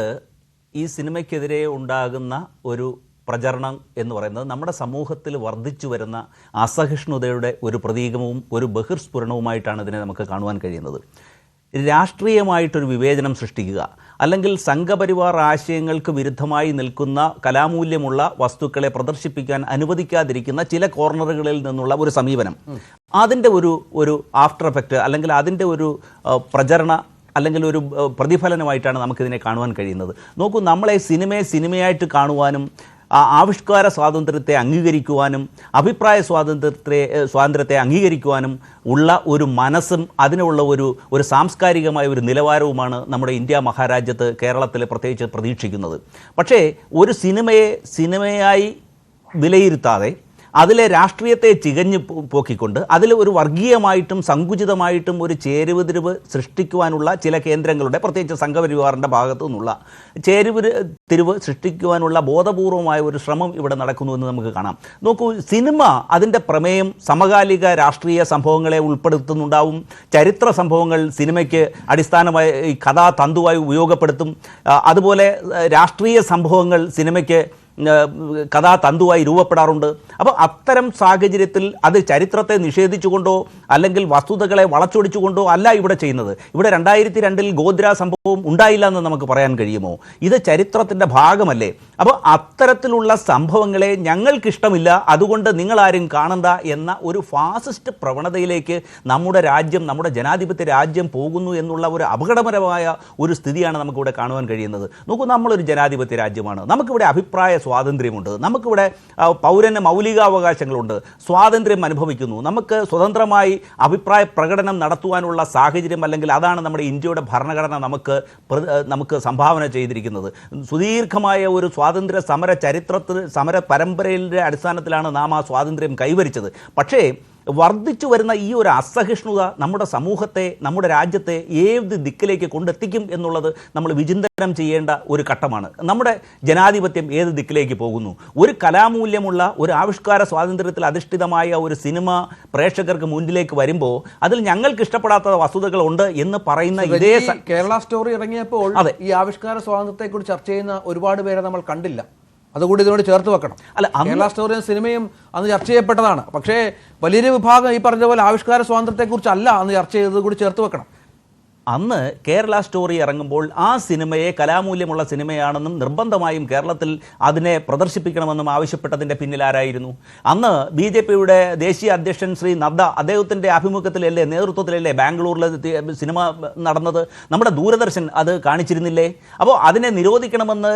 ഈ സിനിമയ്ക്കെതിരെ ഉണ്ടാകുന്ന ഒരു പ്രചരണം എന്ന് പറയുന്നത് നമ്മുടെ സമൂഹത്തിൽ വർദ്ധിച്ചു വരുന്ന അസഹിഷ്ണുതയുടെ ഒരു പ്രതീകവും ഒരു ബഹിർസ്ഫുരണവുമായിട്ടാണ് ഇതിനെ നമുക്ക് കാണുവാൻ കഴിയുന്നത്. രാഷ്ട്രീയമായിട്ടൊരു വിവേചനം സൃഷ്ടിക്കുക, അല്ലെങ്കിൽ സംഘപരിവാർ ആശയങ്ങൾക്ക് വിരുദ്ധമായി നിൽക്കുന്ന കലാമൂല്യമുള്ള വസ്തുക്കളെ പ്രദർശിപ്പിക്കാൻ അനുവദിക്കാതിരിക്കുന്ന ചില കോർണറുകളിൽ നിന്നുള്ള ഒരു സമീപനം, അതിൻ്റെ ഒരു ആഫ്റ്റർ എഫക്റ്റ്, അല്ലെങ്കിൽ അതിൻ്റെ ഒരു പ്രചരണ അല്ലെങ്കിൽ ഒരു പ്രതിഫലനമായിട്ടാണ് നമുക്കിതിനെ കാണുവാൻ കഴിയുന്നത്. നോക്കൂ, നമ്മളെ സിനിമയായിട്ട് കാണുവാനും ആവിഷ്കാര സ്വാതന്ത്ര്യത്തെ അംഗീകരിക്കുവാനും അഭിപ്രായ സ്വാതന്ത്ര്യത്തെ അംഗീകരിക്കുവാനും ഉള്ള ഒരു മനസ്സും അതിനുള്ള ഒരു സാംസ്കാരികമായ ഒരു നിലവാരവുമാണ് നമ്മുടെ ഇന്ത്യ മഹാരാജ്യത്ത്, കേരളത്തിൽ പ്രത്യേകിച്ച് പ്രതീക്ഷിക്കുന്നത്. പക്ഷേ ഒരു സിനിമയായി വിലയിരുത്താതെ അതിലെ രാഷ്ട്രീയത്തെ ചികഞ്ഞു പോക്കിക്കൊണ്ട് അതിൽ ഒരു വർഗീയമായിട്ടും സങ്കുചിതമായിട്ടും ഒരു ചേരുവതിരിവ് സൃഷ്ടിക്കുവാനുള്ള ചില കേന്ദ്രങ്ങളുടെ, പ്രത്യേകിച്ച് സംഘപരിവാറിൻ്റെ ഭാഗത്തു നിന്നുള്ള ചേരുവതിരിവ് സൃഷ്ടിക്കുവാനുള്ള ബോധപൂർവമായ ഒരു ശ്രമം ഇവിടെ നടക്കുന്നുവെന്ന് നമുക്ക് കാണാം. നോക്കൂ, സിനിമ അതിൻ്റെ പ്രമേയം സമകാലിക രാഷ്ട്രീയ സംഭവങ്ങളെ ഉൾപ്പെടുത്തുന്നുണ്ടാവും. ചരിത്ര സംഭവങ്ങൾ സിനിമയ്ക്ക് അടിസ്ഥാനമായി കഥാതന്തുവായി ഉപയോഗപ്പെടുത്തും. അതുപോലെ രാഷ്ട്രീയ സംഭവങ്ങൾ സിനിമയ്ക്ക് കഥാതന്തുവായി രൂപപ്പെടാറുണ്ട്. അപ്പോൾ അത്തരം സാഹചര്യത്തിൽ അത് ചരിത്രത്തെ നിഷേധിച്ചുകൊണ്ടോ അല്ലെങ്കിൽ വസ്തുതകളെ വളച്ചൊടിച്ചുകൊണ്ടോ അല്ല ഇവിടെ ചെയ്യുന്നത്. ഇവിടെ 2002 ഗോദ്ര സംഭവം ഉണ്ടായില്ല എന്ന് നമുക്ക് പറയാൻ കഴിയുമോ? ഇത് ചരിത്രത്തിൻ്റെ ഭാഗമല്ലേ? അപ്പോൾ അത്തരത്തിലുള്ള സംഭവങ്ങളെ ഞങ്ങൾക്കിഷ്ടമില്ല, അതുകൊണ്ട് നിങ്ങളാരും കാണണ്ട എന്ന ഒരു ഫാസിസ്റ്റ് പ്രവണതയിലേക്ക് നമ്മുടെ രാജ്യം, നമ്മുടെ ജനാധിപത്യ രാജ്യം പോകുന്നു എന്നുള്ള ഒരു അപകടകരമായ ഒരു സ്ഥിതിയാണ് നമുക്കിവിടെ കാണുവാൻ കഴിയുന്നത്. നോക്കൂ, നമ്മളൊരു ജനാധിപത്യ രാജ്യമാണ്, നമുക്കിവിടെ അഭിപ്രായ സ്വാതന്ത്ര്യമുണ്ട്, നമുക്കിവിടെ പൗരന് മൗലികാവകാശങ്ങളുണ്ട്, സ്വാതന്ത്ര്യം അനുഭവിക്കുന്നു, നമുക്ക് സ്വതന്ത്രമായി അഭിപ്രായ പ്രകടനം നടത്തുവാനുള്ള സാഹചര്യം, അല്ലെങ്കിൽ അതാണ് നമ്മുടെ ഇന്ത്യയുടെ ഭരണഘടന നമുക്ക് സംഭാവന ചെയ്തിരിക്കുന്നത്. സുദീർഘമായ ഒരു സ്വാതന്ത്ര്യ സമര പരമ്പരയുടെ അടിസ്ഥാനത്തിലാണ് നാം ആ സ്വാതന്ത്ര്യം കൈവരിച്ചത്. പക്ഷേ വർദ്ധിച്ചു വരുന്ന ഈ ഒരു അസഹിഷ്ണുത നമ്മുടെ സമൂഹത്തെ, നമ്മുടെ രാജ്യത്തെ ഏത് ദിക്കിലേക്ക് കൊണ്ടെത്തിക്കും എന്നുള്ളത് നമ്മൾ വിചിന്തനം ചെയ്യേണ്ട ഒരു ഘട്ടമാണ്. നമ്മുടെ ജനാധിപത്യം ഏത് ദിക്കിലേക്ക് പോകുന്നു? ഒരു കലാമൂല്യമുള്ള ഒരു ആവിഷ്കാര സ്വാതന്ത്ര്യത്തിൽ അധിഷ്ഠിതമായ ഒരു സിനിമ പ്രേക്ഷകർക്ക് മുന്നിലേക്ക് വരുമ്പോൾ അതിൽ ഞങ്ങൾക്ക് ഇഷ്ടപ്പെടാത്ത വസ്തുതകളുണ്ട് എന്ന് പറയുന്ന ഇതേ കേരള സ്റ്റോറി ഇറങ്ങിയപ്പോൾ ഈ ആവിഷ്കാര സ്വാതന്ത്ര്യത്തെക്കുറിച്ച് ചർച്ച ചെയ്യുന്ന ഒരുപാട് പേരെ നമ്മൾ കണ്ടില്ല. അതുകൂടി ഇതിനോട് ചേർത്ത് വെക്കണം. കേരള സ്റ്റോറിയും സിനിമയും അന്ന് ചർച്ച ചെയ്യപ്പെട്ടതാണ്. പക്ഷേ വലിയൊരു വിഭാഗം ഈ പറഞ്ഞ പോലെ ആവിഷ്കാര സ്വാതന്ത്ര്യത്തെക്കുറിച്ചല്ല അന്ന് ചർച്ച ചെയ്തത് കൂടി ചേർത്ത് വെക്കണം. അന്ന് കേരള സ്റ്റോറി ഇറങ്ങുമ്പോൾ ആ സിനിമയെ കലാമൂല്യമുള്ള സിനിമയാണെന്നും നിർബന്ധമായും കേരളത്തിൽ അതിനെ പ്രദർശിപ്പിക്കണമെന്നും ആവശ്യപ്പെട്ടതിൻ്റെ പിന്നിലാരായിരുന്നു? അന്ന് BJPയുടെ ദേശീയ അധ്യക്ഷൻ ശ്രീ നദ്ദ അദ്ദേഹത്തിൻ്റെ ആഭിമുഖ്യത്തിലല്ലേ, നേതൃത്വത്തിലല്ലേ ബാംഗ്ലൂരിലെ സിനിമ നടന്നത്? നമ്മുടെ ദൂരദർശൻ അത് കാണിച്ചിരുന്നില്ലേ? അപ്പോൾ അതിനെ നിരോധിക്കണമെന്ന്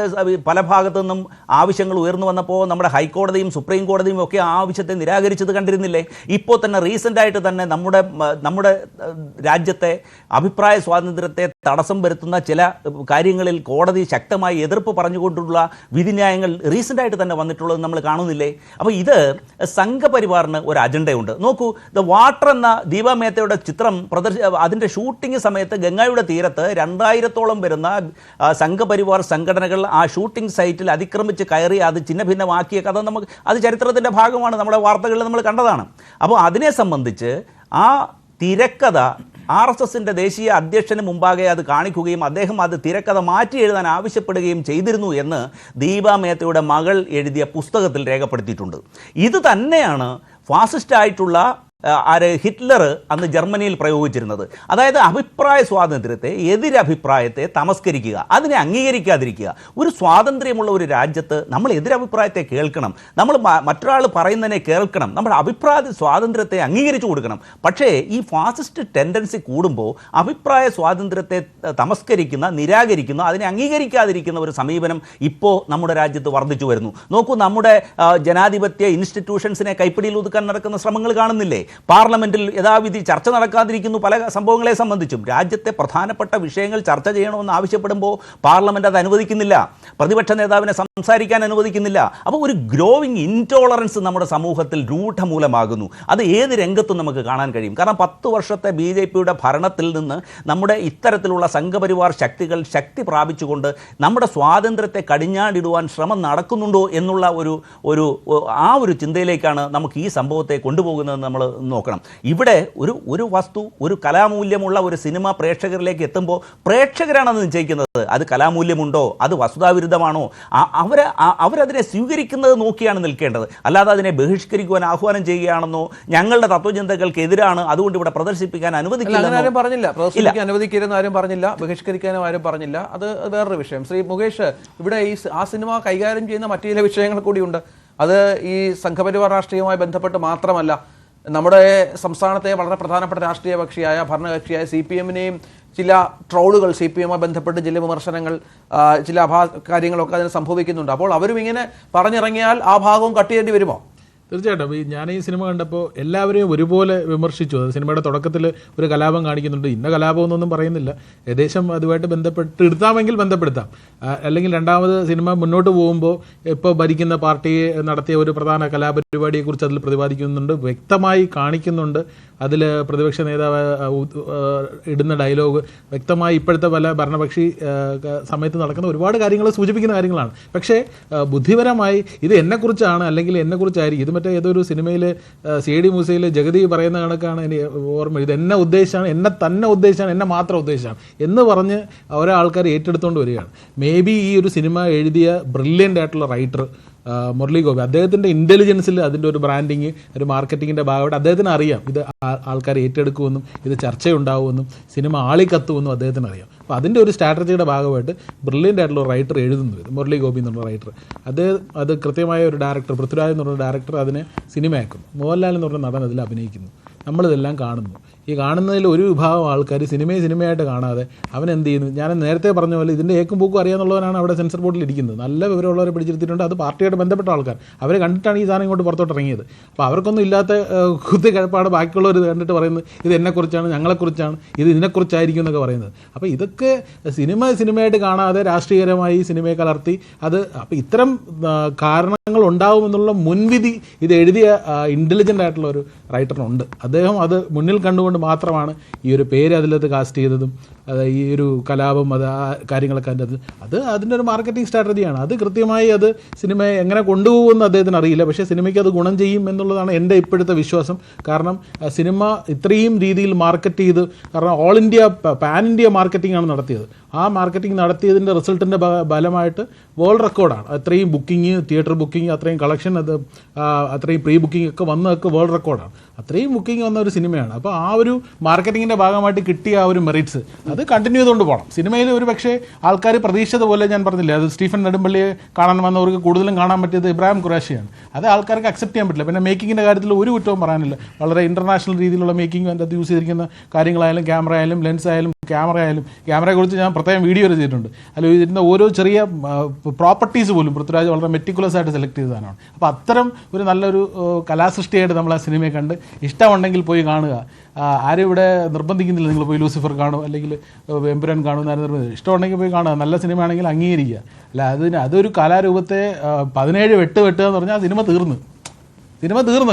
പല ഭാഗത്തു നിന്നും ആവശ്യങ്ങൾ ഉയർന്നു വന്നപ്പോൾ നമ്മുടെ ഹൈക്കോടതിയും സുപ്രീം കോടതിയും ഒക്കെ ആ ആവശ്യത്തെ നിരാകരിച്ചത് കണ്ടിരുന്നില്ലേ? ഇപ്പോൾ തന്നെ റീസെൻ്റായിട്ട് തന്നെ നമ്മുടെ രാജ്യത്തെ അഭിപ്രായ സ്വാതന്ത്ര്യത്തെ തടസ്സം വരുത്തുന്ന ചില കാര്യങ്ങളിൽ കോടതി ശക്തമായി എതിർപ്പ് പറഞ്ഞുകൊണ്ടുള്ള വിധിന്യായങ്ങൾ റീസെൻ്റായിട്ട് തന്നെ വന്നിട്ടുള്ളത് നമ്മൾ കാണുന്നില്ലേ? അപ്പോൾ ഇത് സംഘപരിവാറിന് ഒരു അജണ്ടയുണ്ട്. നോക്കൂ, ദ വാട്ടർ എന്ന ദീപ മേത്തയുടെ ചിത്രം അതിൻ്റെ ഷൂട്ടിംഗ് സമയത്ത് ഗംഗയുടെ തീരത്ത് 2000-ഓളം വരുന്ന സംഘപരിവാർ സംഘടനകൾ ആ ഷൂട്ടിംഗ് സൈറ്റിൽ അതിക്രമിച്ച് കയറി അത് ഛിന്നഭിന്നമാക്കിയ കഥ അത് ചരിത്രത്തിൻ്റെ ഭാഗമാണ്, നമ്മുടെ വാർത്തകളിൽ നമ്മൾ കണ്ടതാണ്. അപ്പോൾ അതിനെ സംബന്ധിച്ച് ആ തിരക്കഥ RSSൻ്റെ ദേശീയ അധ്യക്ഷന് മുമ്പാകെ അത് കാണിക്കുകയും അദ്ദേഹം അത് തിരക്കഥ മാറ്റി എഴുതാൻ ആവശ്യപ്പെടുകയും ചെയ്തിരുന്നു എന്ന് ദീപ മേത്തയുടെ മകൾ എഴുതിയ പുസ്തകത്തിൽ രേഖപ്പെടുത്തിയിട്ടുണ്ട്. ഇത് തന്നെയാണ് ഫാസിസ്റ്റായിട്ടുള്ള ഹിറ്റ്ലർ അന്ന് ജർമ്മനിയിൽ പ്രയോഗിച്ചിരുന്നത്. അതായത് അഭിപ്രായ സ്വാതന്ത്ര്യത്തെ, എതിരഭിപ്രായത്തെ തമസ്കരിക്കുക, അതിനെ അംഗീകരിക്കാതിരിക്കുക. ഒരു സ്വാതന്ത്ര്യമുള്ള ഒരു രാജ്യത്ത് നമ്മൾ എതിരഭിപ്രായത്തെ കേൾക്കണം, നമ്മൾ മറ്റൊരാൾ പറയുന്നതിനെ കേൾക്കണം, നമ്മുടെ അഭിപ്രായ സ്വാതന്ത്ര്യത്തെ അംഗീകരിച്ചു കൊടുക്കണം. പക്ഷേ ഈ ഫാസിസ്റ്റ് ടെൻഡൻസി കൂടുമ്പോൾ അഭിപ്രായ സ്വാതന്ത്ര്യത്തെ തമസ്കരിക്കുന്ന, നിരാകരിക്കുന്ന, അതിനെ അംഗീകരിക്കാതിരിക്കുന്ന ഒരു സമീപനം ഇപ്പോൾ നമ്മുടെ രാജ്യത്ത് വർദ്ധിച്ചു വരുന്നു. നോക്കൂ, നമ്മുടെ ജനാധിപത്യ ഇൻസ്റ്റിറ്റ്യൂഷൻസിനെ കൈപ്പിടിയിൽ ഒതുക്കാൻ നടക്കുന്ന ശ്രമങ്ങൾ കാണുന്നില്ലേ? പാർലമെന്റിൽ യഥാവിധി ചർച്ച നടക്കാതിരിക്കുന്നു. പല സംഭവങ്ങളെ സംബന്ധിച്ചും രാജ്യത്തെ പ്രധാനപ്പെട്ട വിഷയങ്ങൾ ചർച്ച ചെയ്യണമെന്ന് ആവശ്യപ്പെടുമ്പോൾ പാർലമെന്റ് അത് അനുവദിക്കുന്നില്ല, പ്രതിപക്ഷ നേതാവിനെ സംസാരിക്കാൻ അനുവദിക്കുന്നില്ല. അപ്പോൾ ഒരു ഗ്രോവിങ് ഇൻടോളറൻസ് നമ്മുടെ സമൂഹത്തിൽ രൂഢമൂലമാകുന്നു. അത് ഏത് രംഗത്തും നമുക്ക് കാണാൻ കഴിയും. കാരണം 10 വർഷത്തെ BJPയുടെ ഭരണത്തിൽ നിന്ന് നമ്മുടെ ഇത്തരത്തിലുള്ള സംഘപരിവാർ ശക്തികൾ ശക്തി പ്രാപിച്ചുകൊണ്ട് നമ്മുടെ സ്വാതന്ത്ര്യത്തെ കടിഞ്ഞാടിടുവാൻ ശ്രമം നടക്കുന്നുണ്ടോ എന്നുള്ള ഒരു ചിന്തയിലേക്കാണ് നമുക്ക് ഈ സംഭവത്തെ കൊണ്ടുപോകുന്നതെന്ന് നമ്മൾ നോക്കണം. ഇവിടെ ഒരു വസ്തു, ഒരു കലാമൂല്യമുള്ള ഒരു സിനിമ പ്രേക്ഷകരിലേക്ക് എത്തുമ്പോൾ പ്രേക്ഷകരാണ് അത് നിശ്ചയിക്കുന്നത്. അത് കലാമൂല്യമുണ്ടോ, അത് വസ്തുതാവിരുദ്ധമാണോ, അവരതിനെ സ്വീകരിക്കുന്നത് നോക്കിയാണ് നിൽക്കേണ്ടത്. അല്ലാതെ അതിനെ ബഹിഷ്കരിക്കുവാൻ ആഹ്വാനം ചെയ്യുകയാണെന്നോ, ഞങ്ങളുടെ തത്വചിന്തകൾക്ക് എതിരാണ് അതുകൊണ്ട് ഇവിടെ പ്രദർശിപ്പിക്കാൻ അനുവദിക്കില്ല പറഞ്ഞില്ല, അനുവദിക്കരുതെന്ന് ആരും പറഞ്ഞില്ല, ബഹിഷ്കരിക്കാനും ആരും പറഞ്ഞില്ല. അത് വേറൊരു വിഷയം. ശ്രീ മുകേഷ്, ഇവിടെ ആ സിനിമ കൈകാര്യം ചെയ്യുന്ന മറ്റു ചില വിഷയങ്ങൾ കൂടിയുണ്ട്. അത് ഈ സംഘപരിവാർ രാഷ്ട്രീയവുമായി ബന്ധപ്പെട്ട് മാത്രമല്ല, നമ്മുടെ സംസ്ഥാനത്തെ വളരെ പ്രധാനപ്പെട്ട രാഷ്ട്രീയ കക്ഷിയായ ഭരണകക്ഷിയായ CPM-നെയും ചില ട്രോളുകൾ, CPM-മായി ബന്ധപ്പെട്ട് ചില വിമർശനങ്ങൾ, ചില കാര്യങ്ങളൊക്കെ അതിന് സംഭവിക്കുന്നുണ്ട്. അപ്പോൾ അവരും ഇങ്ങനെ പറഞ്ഞിറങ്ങിയാൽ ആ ഭാഗവും കട്ട് ചെയ്യേണ്ടി വരുമോ? തീർച്ചയായിട്ടും. ഞാൻ ഈ സിനിമ കണ്ടപ്പോൾ എല്ലാവരെയും ഒരുപോലെ വിമർശിച്ചു. അത് സിനിമയുടെ തുടക്കത്തിൽ ഒരു കലാപം കാണിക്കുന്നുണ്ട്, ഇന്ന കലാപമെന്നൊന്നും പറയുന്നില്ല, ഏകദേശം അതുമായിട്ട് ബന്ധപ്പെട്ട് എടുത്താമെങ്കിൽ ബന്ധപ്പെടുത്താം. അല്ലെങ്കിൽ രണ്ടാമത് സിനിമ മുന്നോട്ട് പോകുമ്പോൾ ഇപ്പോൾ ഭരിക്കുന്ന പാർട്ടിയെ നടത്തിയ ഒരു പ്രധാന കലാപരിപാടിയെക്കുറിച്ച് അതിൽ പ്രതിപാദിക്കുന്നുണ്ട്, വ്യക്തമായി കാണിക്കുന്നുണ്ട്. അതിൽ പ്രതിപക്ഷ നേതാവ് ഇടുന്ന ഡയലോഗ് വ്യക്തമായി ഇപ്പോഴത്തെ പല ഭരണപക്ഷി സമയത്ത് നടക്കുന്ന ഒരുപാട് കാര്യങ്ങൾ സൂചിപ്പിക്കുന്ന കാര്യങ്ങളാണ്. പക്ഷേ ബുദ്ധിപരമായി ഇത് എന്നെക്കുറിച്ചാണ് അല്ലെങ്കിൽ എന്നെക്കുറിച്ചായിരിക്കും, ഇത് മറ്റേ ഏതൊരു സിനിമയിൽ CD മൂസയിൽ ജഗതി പറയുന്ന കണക്കാണ് എനിക്ക് ഓർമ്മ, ഇത് എന്നെ ഉദ്ദേശിച്ചാണ്, എന്നെ തന്നെ ഉദ്ദേശിച്ചാണ്, എന്നെ മാത്രം ഉദ്ദേശിച്ചാണ് എന്ന് പറഞ്ഞ് ഓരോ ആൾക്കാർ ഏറ്റെടുത്തുകൊണ്ട് വരികയാണ്. മേ ബി ഈ ഒരു സിനിമ എഴുതിയ ബ്രില്യൻ്റ് ആയിട്ടുള്ള റൈറ്റർ മുരളി ഗോപി, അദ്ദേഹത്തിൻ്റെ ഇൻ്റലിജൻസിൽ അതിൻ്റെ ഒരു ബ്രാൻഡിങ്, ഒരു മാർക്കറ്റിങ്ങിൻ്റെ ഭാഗമായിട്ട് അദ്ദേഹത്തിന് അറിയാം ഇത് ആൾക്കാർ ഏറ്റെടുക്കുമെന്നും ഇത് ചർച്ചയുണ്ടാവുമെന്നും സിനിമ ആളിക്കത്തുമെന്നും അദ്ദേഹത്തിന് അറിയാം. അപ്പോൾ അതിൻ്റെ ഒരു സ്ട്രാറ്റജിയുടെ ഭാഗമായിട്ട് ബ്രില്യൻ്റ് ആയിട്ടുള്ള റൈറ്റർ എഴുതുന്നത് മുരളി ഗോപി എന്നുള്ള റൈറ്റർ, അത് കൃത്യമായ ഒരു ഡയറക്ടർ, പൃഥ്വിരാജ് എന്ന് പറഞ്ഞ ഡയറക്ടർ അതിനെ സിനിമയാക്കും. മോഹൻലാൽ എന്ന് പറഞ്ഞ നടൻ അതിൽ അഭിനയിക്കുന്നു. നമ്മളിതെല്ലാം കാണുന്നു. ഈ കാണുന്നതിൽ ഒരു വിഭാഗം ആൾക്കാർ സിനിമയായിട്ട് കാണാതെ അവൻ എന്ത് ചെയ്യുന്നു, ഞാൻ നേരത്തെ പറഞ്ഞ പോലെ ഇതിൻ്റെ ഏക്കും പൂക്കും അറിയാന്നുള്ളവനാണ് അവിടെ സെൻസർ ബോർഡിൽ ഇരിക്കുന്നത്. നല്ല വിവരമുള്ളവരെ പിടിച്ചിരുത്തിയിട്ടുണ്ട്. അത് പാർട്ടിയായിട്ട് ബന്ധപ്പെട്ട ആൾക്കാർ, അവരെ കണ്ടിട്ടാണ് ഈ സാധനം ഇങ്ങോട്ട് പുറത്തോട്ട് ഇറങ്ങിയത്. അപ്പോൾ അവർക്കൊന്നും ഇല്ലാത്ത കുത്തി കിഴപ്പാട് ബാക്കിയുള്ളവർ കണ്ടിട്ട് പറയുന്നത് ഇത് എന്നെക്കുറിച്ചാണ്, ഞങ്ങളെക്കുറിച്ചാണ്, ഇത് ഇതിനെക്കുറിച്ചായിരിക്കും എന്നൊക്കെ പറയുന്നത്. അപ്പോൾ ഇതൊക്കെ സിനിമയായിട്ട് കാണാതെ രാഷ്ട്രീയപരമായി സിനിമയെ കലർത്തി അത്, അപ്പോൾ ഇത്തരം കാരണങ്ങൾ ഉണ്ടാവുമെന്നുള്ള മുൻവിധി ഇത് എഴുതിയ ഇൻ്റലിജൻ്റ് ആയിട്ടുള്ള ഒരു റൈറ്ററിനുണ്ട്. അദ്ദേഹം അത് മുന്നിൽ കണ്ടുകൊണ്ട് മാത്രമാണ് ഈ ഒരു പേര് അതിലത് കാസ്റ്റ് ചെയ്തതും ഈ ഒരു കലാപം അത് ആ കാര്യങ്ങളൊക്കെ അതിൻ്റെ ഒരു മാർക്കറ്റിംഗ് സ്ട്രാറ്റജിയാണ്. അത് കൃത്യമായി അത് സിനിമയെ എങ്ങനെ കൊണ്ടുപോകുമെന്ന് അദ്ദേഹത്തിന് അറിയില്ല. പക്ഷേ സിനിമയ്ക്ക് അത് ഗുണം ചെയ്യും എന്നുള്ളതാണ് എൻ്റെ ഇപ്പോഴത്തെ വിശ്വാസം. കാരണം സിനിമ ഇത്രയും രീതിയിൽ മാർക്കറ്റ് ചെയ്ത്, കാരണം all India pan India marketing ആണ് നടത്തിയത്. ആ മാർക്കറ്റിംഗ് നടത്തിയതിൻ്റെ റിസൾട്ടിൻ്റെ ഫലമായിട്ട് വേൾഡ് റെക്കോർഡാണ്. അത്രയും ബുക്കിംഗ്, തിയേറ്റർ ബുക്കിംഗ്, അത്രയും കളക്ഷൻ, അത് അത്രയും പ്രീ ബുക്കിംഗ് ഒക്കെ വന്നതൊക്കെ വേൾഡ് റെക്കോർഡാണ്. അത്രയും ബുക്കിംഗ് വന്ന ഒരു സിനിമയാണ്. അപ്പോൾ ആ ഒരു മാർക്കറ്റിങ്ങിൻ്റെ ഭാഗമായിട്ട് കിട്ടിയ ആ ഒരു മെറിറ്റ്സ് അത് കണ്ടിന്യൂ ചെയ്തുകൊണ്ട് പോകണം. സിനിമയിൽ ഒരു പക്ഷേ ആൾക്കാർ പ്രതീക്ഷിച്ചതുപോലെ, ഞാൻ പറഞ്ഞില്ലേ, അത് സ്റ്റീഫൻ നെടുമ്പള്ളിയെ കാണാൻ വന്നവർക്ക് കൂടുതലും കാണാൻ പറ്റിയത് ഇബ്രാഹിം ഖുറേഷിയാണ്. അത് ആൾക്കാർക്ക് അക്സെപ്റ്റ് ചെയ്യാൻ പറ്റില്ല. പിന്നെ മേക്കിങ്ങിൻ്റെ കാര്യത്തിൽ ഒരു കുറ്റവും പറയാനില്ല. വളരെ ഇൻ്റർനാഷണൽ രീതിയിലുള്ള മേക്കിംഗ്, അതിൻ്റെ അത് യൂസ് ചെയ്തിരിക്കുന്ന കാര്യങ്ങളായാലും, ക്യാമറ ആയാലും, ലെൻസ് ആയാലും, ക്യാമറയെക്കുറിച്ച് ഞാൻ പ്രത്യേകം വീഡിയോ ചെയ്തിട്ടുണ്ട്. അതിൽ ഇതിൻ്റെ ഓരോ ചെറിയ പ്രോപ്പർട്ടീസ് പോലും പൃഥ്വിരാജ് വളരെ മെറ്റിക്കുലസ് ആയിട്ട് സെലക്ട് ചെയ്തതാണ്. അപ്പോൾ അത്തരം ഒരു നല്ലൊരു കലാസൃഷ്ടിയായിട്ട് നമ്മൾ ആ സിനിമയെ കണ്ട് ഇഷ്ടമുണ്ടെങ്കിൽ പോയി കാണുക. ആരും ഇവിടെ നിർബന്ധിക്കുന്നില്ല നിങ്ങൾ പോയി ലൂസിഫർ കാണും അല്ലെങ്കിൽ എമ്പുരാൻ കാണുമെന്നാരും നിർബന്ധിക്കും. ഇഷ്ടമുണ്ടെങ്കിൽ പോയി കാണുക. നല്ല സിനിമയാണെങ്കിൽ അംഗീകരിക്കുക. അല്ല അതൊരു കലാരൂപത്തെ 17 വെട്ടുക എന്ന് പറഞ്ഞാൽ സിനിമ തീർന്നു.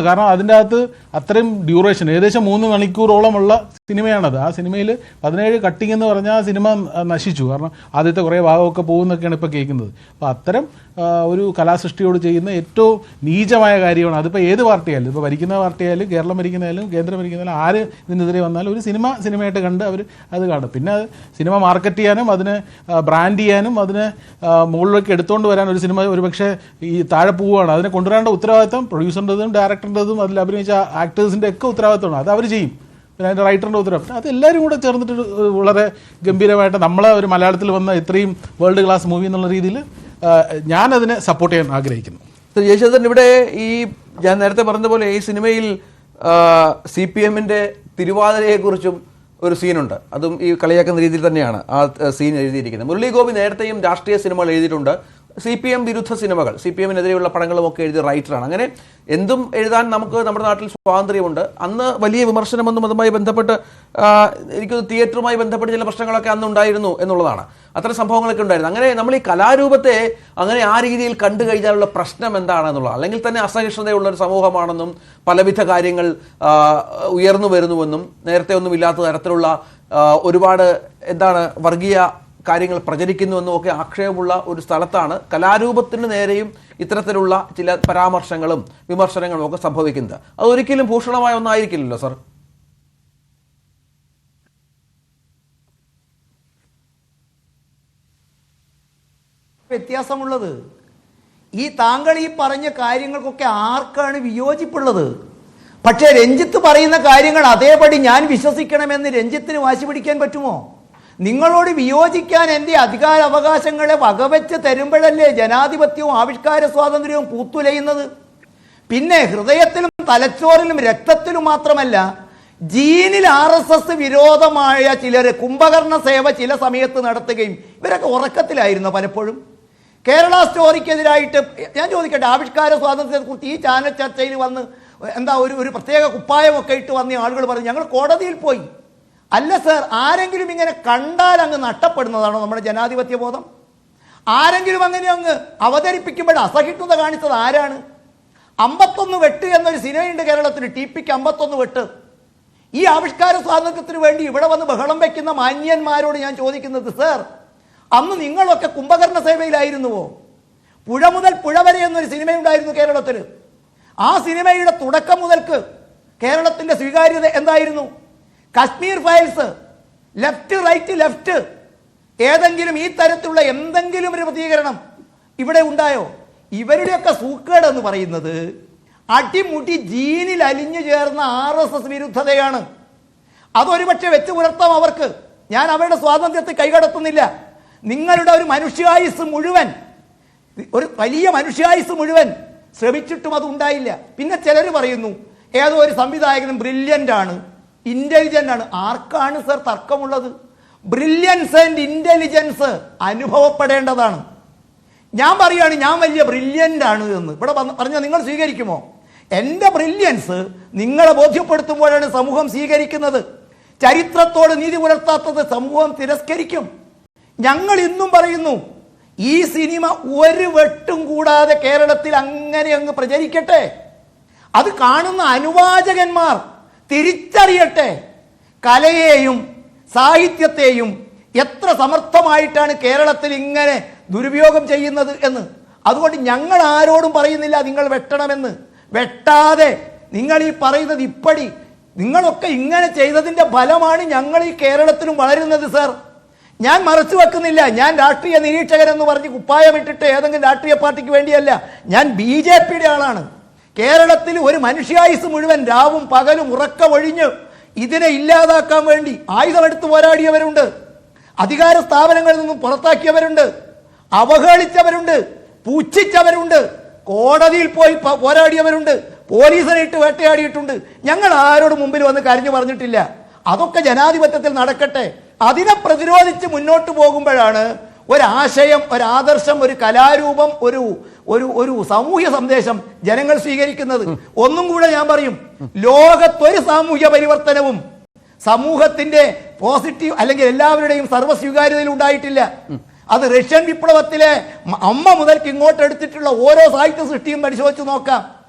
കാരണം അതിൻ്റെ അകത്ത് അത്രയും ഡ്യൂറേഷൻ, ഏകദേശം 3 മണിക്കൂറോളമുള്ള സിനിമയാണത്. ആ സിനിമയിൽ 17 കട്ടിങ് എന്ന് പറഞ്ഞാൽ ആ സിനിമ നശിച്ചു. കാരണം ആദ്യത്തെ കുറേ ഭാഗമൊക്കെ പോകുന്നൊക്കെയാണ് ഇപ്പോൾ കേൾക്കുന്നത്. അപ്പോൾ അത്തരം ഒരു കലാസൃഷ്ടിയോട് ചെയ്യുന്ന ഏറ്റവും നീചമായ കാര്യമാണ്. അതിപ്പോൾ ഏത് പാർട്ടിയായാലും, ഇപ്പോൾ ഭരിക്കുന്ന പാർട്ടിയായാലും, കേരളം ഭരിക്കുന്നതായാലും, കേന്ദ്രം ഭരിക്കുന്നതായാലും, ആര് ഇതിനെതിരെ വന്നാലും ഒരു സിനിമയായിട്ട് കണ്ട് അവർ അത് കാണും. പിന്നെ അത് സിനിമ മാർക്കറ്റ് ചെയ്യാനും അതിനെ ബ്രാൻഡ് ചെയ്യാനും അതിനെ മുകളിലേക്ക് എടുത്തുകൊണ്ട് വരാൻ ഒരു സിനിമ ഒരു പക്ഷേ ഈ താഴെ പോവുകയാണ്. അതിനെ കൊണ്ടുവരേണ്ട ഉത്തരവാദിത്തം പ്രൊഡ്യൂസറിൻ്റെതും ഡയറക്ടറിൻ്റെതും അതിൽ അഭിനയിച്ച ആക്ടേഴ്സിൻ്റെ ഒക്കെ ഉത്തരവാദിത്തമാണ്. അത് അവർ ചെയ്യും. പിന്നെ അതിൻ്റെ റൈറ്ററിൻ്റെ ഉത്തരവാദിത്തം അത് എല്ലാവരും കൂടെ ചേർന്നിട്ട് വളരെ ഗംഭീരമായിട്ട് നമ്മളെ ഒരു മലയാളത്തിൽ വന്ന ഇത്രയും വേൾഡ് ക്ലാസ് മൂവി എന്നുള്ള രീതിയിൽ ഞാനതിനെ സപ്പോർട്ട് ചെയ്യാൻ ആഗ്രഹിക്കുന്നു. ജയചന്ദ്രൻ, ഇവിടെ ഈ ഞാൻ നേരത്തെ പറഞ്ഞ പോലെ ഈ സിനിമയിൽ CPM-ന്റെ തിരുവാതിരയെക്കുറിച്ചും ഒരു സീനുണ്ട്. അതും ഈ കളിയാക്കുന്ന രീതിയിൽ തന്നെയാണ് ആ സീൻ എഴുതിയിരിക്കുന്നത്. മുരളി ഗോപി നേരത്തെയും രാഷ്ട്രീയ സിനിമകൾ എഴുതിയിട്ടുണ്ട്. CPM വിരുദ്ധ സിനിമകൾ, CPM-നെതിരെയുള്ള പടങ്ങളും ഒക്കെ എഴുതിയ റൈറ്ററാണ്. അങ്ങനെ എന്തും എഴുതാൻ നമുക്ക് നമ്മുടെ നാട്ടിൽ സ്വാതന്ത്ര്യമുണ്ട്. അന്ന് വലിയ വിമർശനമൊന്നും അതുമായി ബന്ധപ്പെട്ട് എനിക്ക് തിയേറ്ററുമായി ബന്ധപ്പെട്ട് ചില പ്രശ്നങ്ങളൊക്കെ അന്ന് ഉണ്ടായിരുന്നു എന്നുള്ളതാണ്. അത്തരം സംഭവങ്ങളൊക്കെ ഉണ്ടായിരുന്നു. അങ്ങനെ നമ്മൾ ഈ കലാരൂപത്തെ അങ്ങനെ ആ രീതിയിൽ കണ്ടു കഴിഞ്ഞാലുള്ള പ്രശ്നം എന്താണെന്നുള്ളത്, അല്ലെങ്കിൽ തന്നെ അസഹിഷ്ണുതയുള്ള ഒരു സമൂഹമാണെന്നും പലവിധ കാര്യങ്ങൾ ഉയർന്നു വരുന്നുവെന്നും നേരത്തെ ഒന്നും ഇല്ലാത്ത തരത്തിലുള്ള ഒരുപാട് വർഗീയ കാര്യങ്ങൾ പ്രചരിക്കുന്നുവെന്നും ഒക്കെ ആക്ഷേപമുള്ള ഒരു സ്ഥലത്താണ് കലാരൂപത്തിന് നേരെയും ഇത്തരത്തിലുള്ള ചില പരാമർശങ്ങളും വിമർശനങ്ങളും ഒക്കെ സംഭവിക്കുന്നത്. അതൊരിക്കലും ഭൂഷണമായ ഒന്നായിരിക്കില്ലല്ലോ സർ. വ്യത്യാസമുള്ളത് താങ്കൾ ഈ പറഞ്ഞ കാര്യങ്ങൾക്കൊക്കെ ആർക്കാണ് വിയോജിപ്പുള്ളത്? പക്ഷേ രഞ്ജിത്ത് പറയുന്ന കാര്യങ്ങൾ അതേപടി ഞാൻ വിശ്വസിക്കണമെന്ന് രഞ്ജിത്തിന് വാശി പിടിക്കാൻ പറ്റുമോ? നിങ്ങളോട് വിയോജിക്കാൻ എൻ്റെ അധികാരാവകാശങ്ങളെ വകവെച്ച് തരുമ്പോഴല്ലേ ജനാധിപത്യവും ആവിഷ്കാര സ്വാതന്ത്ര്യവും പൂത്തുലയുന്നത്. പിന്നെ ഹൃദയത്തിലും തലച്ചോറിലും രക്തത്തിലും മാത്രമല്ല, ജീനിൽ RSS വിരോധമായ ചിലർ കുംഭകർണ സേവ ചില സമയത്ത് നടത്തുകയും ഇവരൊക്കെ ഉറക്കത്തിലായിരുന്നു പലപ്പോഴും. കേരള സ്റ്റോറിക്കെതിരായിട്ട് ഞാൻ ചോദിക്കട്ടെ, ആവിഷ്കാര സ്വാതന്ത്ര്യത്തെക്കുറിച്ച് ഈ ചാനൽ ചർച്ചയിൽ വന്ന് ഒരു പ്രത്യേക കുപ്പായമൊക്കെ ഇട്ട് വന്ന ആളുകൾ പറഞ്ഞു ഞങ്ങൾ കോടതിയിൽ പോയി. അല്ല സർ, ആരെങ്കിലും ഇങ്ങനെ കണ്ടാൽ അങ്ങ് നഷ്ടപ്പെടുന്നതാണോ നമ്മുടെ ജനാധിപത്യ ബോധം? ആരെങ്കിലും അങ്ങനെ അങ്ങ് അവതരിപ്പിക്കുമ്പോൾ അസഹിഷ്ണുത കാണിച്ചത് ആരാണ്? 51 വെട്ട് എന്നൊരു സിനിമയുണ്ട് കേരളത്തിൽ, TPക്ക് 51 വെട്ട്. ഈ ആവിഷ്കാര സ്വാതന്ത്ര്യത്തിന് വേണ്ടി ഇവിടെ വന്ന് ബഹളം വയ്ക്കുന്ന മാന്യന്മാരോട് ഞാൻ ചോദിക്കുന്നത്, സർ, അന്ന് നിങ്ങളൊക്കെ കുംഭകർണ സേവയിലായിരുന്നുവോ? പുഴ മുതൽ പുഴ വരെ എന്നൊരു സിനിമയുണ്ടായിരുന്നു കേരളത്തിൽ. ആ സിനിമയുടെ തുടക്കം മുതൽക്ക് കേരളത്തിൻ്റെ സ്വീകാര്യത എന്തായിരുന്നു? Kashmir files, left right left, ഏതെങ്കിലും ഈ തരത്തിലുള്ള എന്തെങ്കിലും ഒരു പ്രതികരണം ഇവിടെ ഉണ്ടായോ? ഇവരുടെയൊക്കെ സൂക്കേട് എന്ന് പറയുന്നത് അടിമുടി ജീനിൽ അലിഞ്ഞു ചേർന്ന RSS വിരുദ്ധതയാണ്. അതൊരു പക്ഷേ വെച്ച് പുലർത്താം അവർക്ക്. ഞാൻ അവരുടെ സ്വാതന്ത്ര്യത്തെ കൈകടത്തുന്നില്ല. നിങ്ങളുടെ ഒരു മനുഷ്യായുസ് മുഴുവൻ, ഒരു വലിയ മനുഷ്യായുസ് മുഴുവൻ ശ്രമിച്ചിട്ടും അത് ഉണ്ടായില്ല. പിന്നെ ചിലർ പറയുന്നു ഏതോ ഒരു സംവിധായകനും ബ്രില്യൻ്റ് ആണ്, ഇന്റലിജന്റ് ആണ്. ആർക്കാണ് സർ തർക്കമുള്ളത്? ബ്രില്യൻസ് ആൻഡ് ഇന്റലിജൻസ് അനുഭവപ്പെടേണ്ടതാണ്. ഞാൻ പറയുകയാണ് ഞാൻ വലിയ ബ്രില്യൻ്റ് ആണ് എന്ന്. ഇവിടെ പറഞ്ഞാൽ നിങ്ങൾ സ്വീകരിക്കുമോ? എൻ്റെ ബ്രില്യൻസ് നിങ്ങളെ ബോധ്യപ്പെടുത്തുമ്പോഴാണ് സമൂഹം സ്വീകരിക്കുന്നത്. ചരിത്രത്തോട് നീതി പുലർത്താത്തത് സമൂഹം തിരസ്കരിക്കും. ഞങ്ങൾ ഇന്നും പറയുന്നു ഈ സിനിമ ഒരു വെട്ടും കൂടാതെ കേരളത്തിൽ അങ്ങനെ അങ്ങ് പ്രചരിക്കട്ടെ. അത് കാണുന്ന അനുവാചകന്മാർ തിരിച്ചറിയട്ടെ കലയെയും സാഹിത്യത്തെയും എത്ര സമർത്ഥമായിട്ടാണ് കേരളത്തിൽ ഇങ്ങനെ ദുരുപയോഗം ചെയ്യുന്നത് എന്ന്. അതുകൊണ്ട് ഞങ്ങൾ ആരോടും പറയുന്നില്ല നിങ്ങൾ വെട്ടണമെന്ന്. വെട്ടാതെ നിങ്ങൾ ഈ പറയുന്നത് ഇപ്പടി നിങ്ങളൊക്കെ ഇങ്ങനെ ചെയ്തതിൻ്റെ ഫലമാണ് ഞങ്ങൾ ഈ കേരളത്തിലും വളരുന്നത് സർ. ഞാൻ മറച്ചു വെക്കുന്നില്ല. ഞാൻ രാഷ്ട്രീയ നിരീക്ഷകൻ എന്ന് പറഞ്ഞ് കുപ്പായമിട്ടിട്ട് ഏതെങ്കിലും രാഷ്ട്രീയ പാർട്ടിക്ക് വേണ്ടിയല്ല. ഞാൻ BJPയുടെ ആളാണ്. കേരളത്തിൽ ഒരു മനുഷ്യായുസ് മുഴുവൻ രാവും പകലും ഉറക്കമൊഴിഞ്ഞ് ഇതിനെ ഇല്ലാതാക്കാൻ വേണ്ടി ആയുധമെടുത്ത് പോരാടിയവരുണ്ട്. അധികാര സ്ഥാപനങ്ങളിൽ നിന്നും പുറത്താക്കിയവരുണ്ട്, അവഹേളിച്ചവരുണ്ട്, പുച്ഛിച്ചവരുണ്ട്, കോടതിയിൽ പോയി പോരാടിയവരുണ്ട്, പോലീസിനെ ഇട്ട് വേട്ടയാടിയിട്ടുണ്ട്. ഞങ്ങൾ ആരോട് മുമ്പിൽ വന്ന് കരഞ്ഞു പറഞ്ഞിട്ടില്ല. അതൊക്കെ ജനാധിപത്യത്തിൽ നടക്കട്ടെ. അതിനെ പ്രതിരോധിച്ച് മുന്നോട്ട് പോകുമ്പോഴാണ് ഒരാശയം, ഒരാദർശം, ഒരു കലാരൂപം, ഒരു ഒരു ഒരു സാമൂഹ്യ സന്ദേശം ജനങ്ങൾ സ്വീകരിക്കുന്നത്. ഒന്നും കൂടെ ഞാൻ പറയും, ലോകത്തൊരു സാമൂഹ്യ പരിവർത്തനവും സമൂഹത്തിന്റെ പോസിറ്റീവ് അല്ലെങ്കിൽ എല്ലാവരുടെയും സർവ്വസ്വീകാര്യതയിൽ ഉണ്ടായിട്ടില്ല. അത് റഷ്യൻ വിപ്ലവത്തിലെ അമ്മ മുതൽക്ക് ഇങ്ങോട്ട് എടുത്തിട്ടുള്ള ഓരോ സാഹിത്യ സൃഷ്ടിയും പരിശോധിച്ച് നോക്കാം.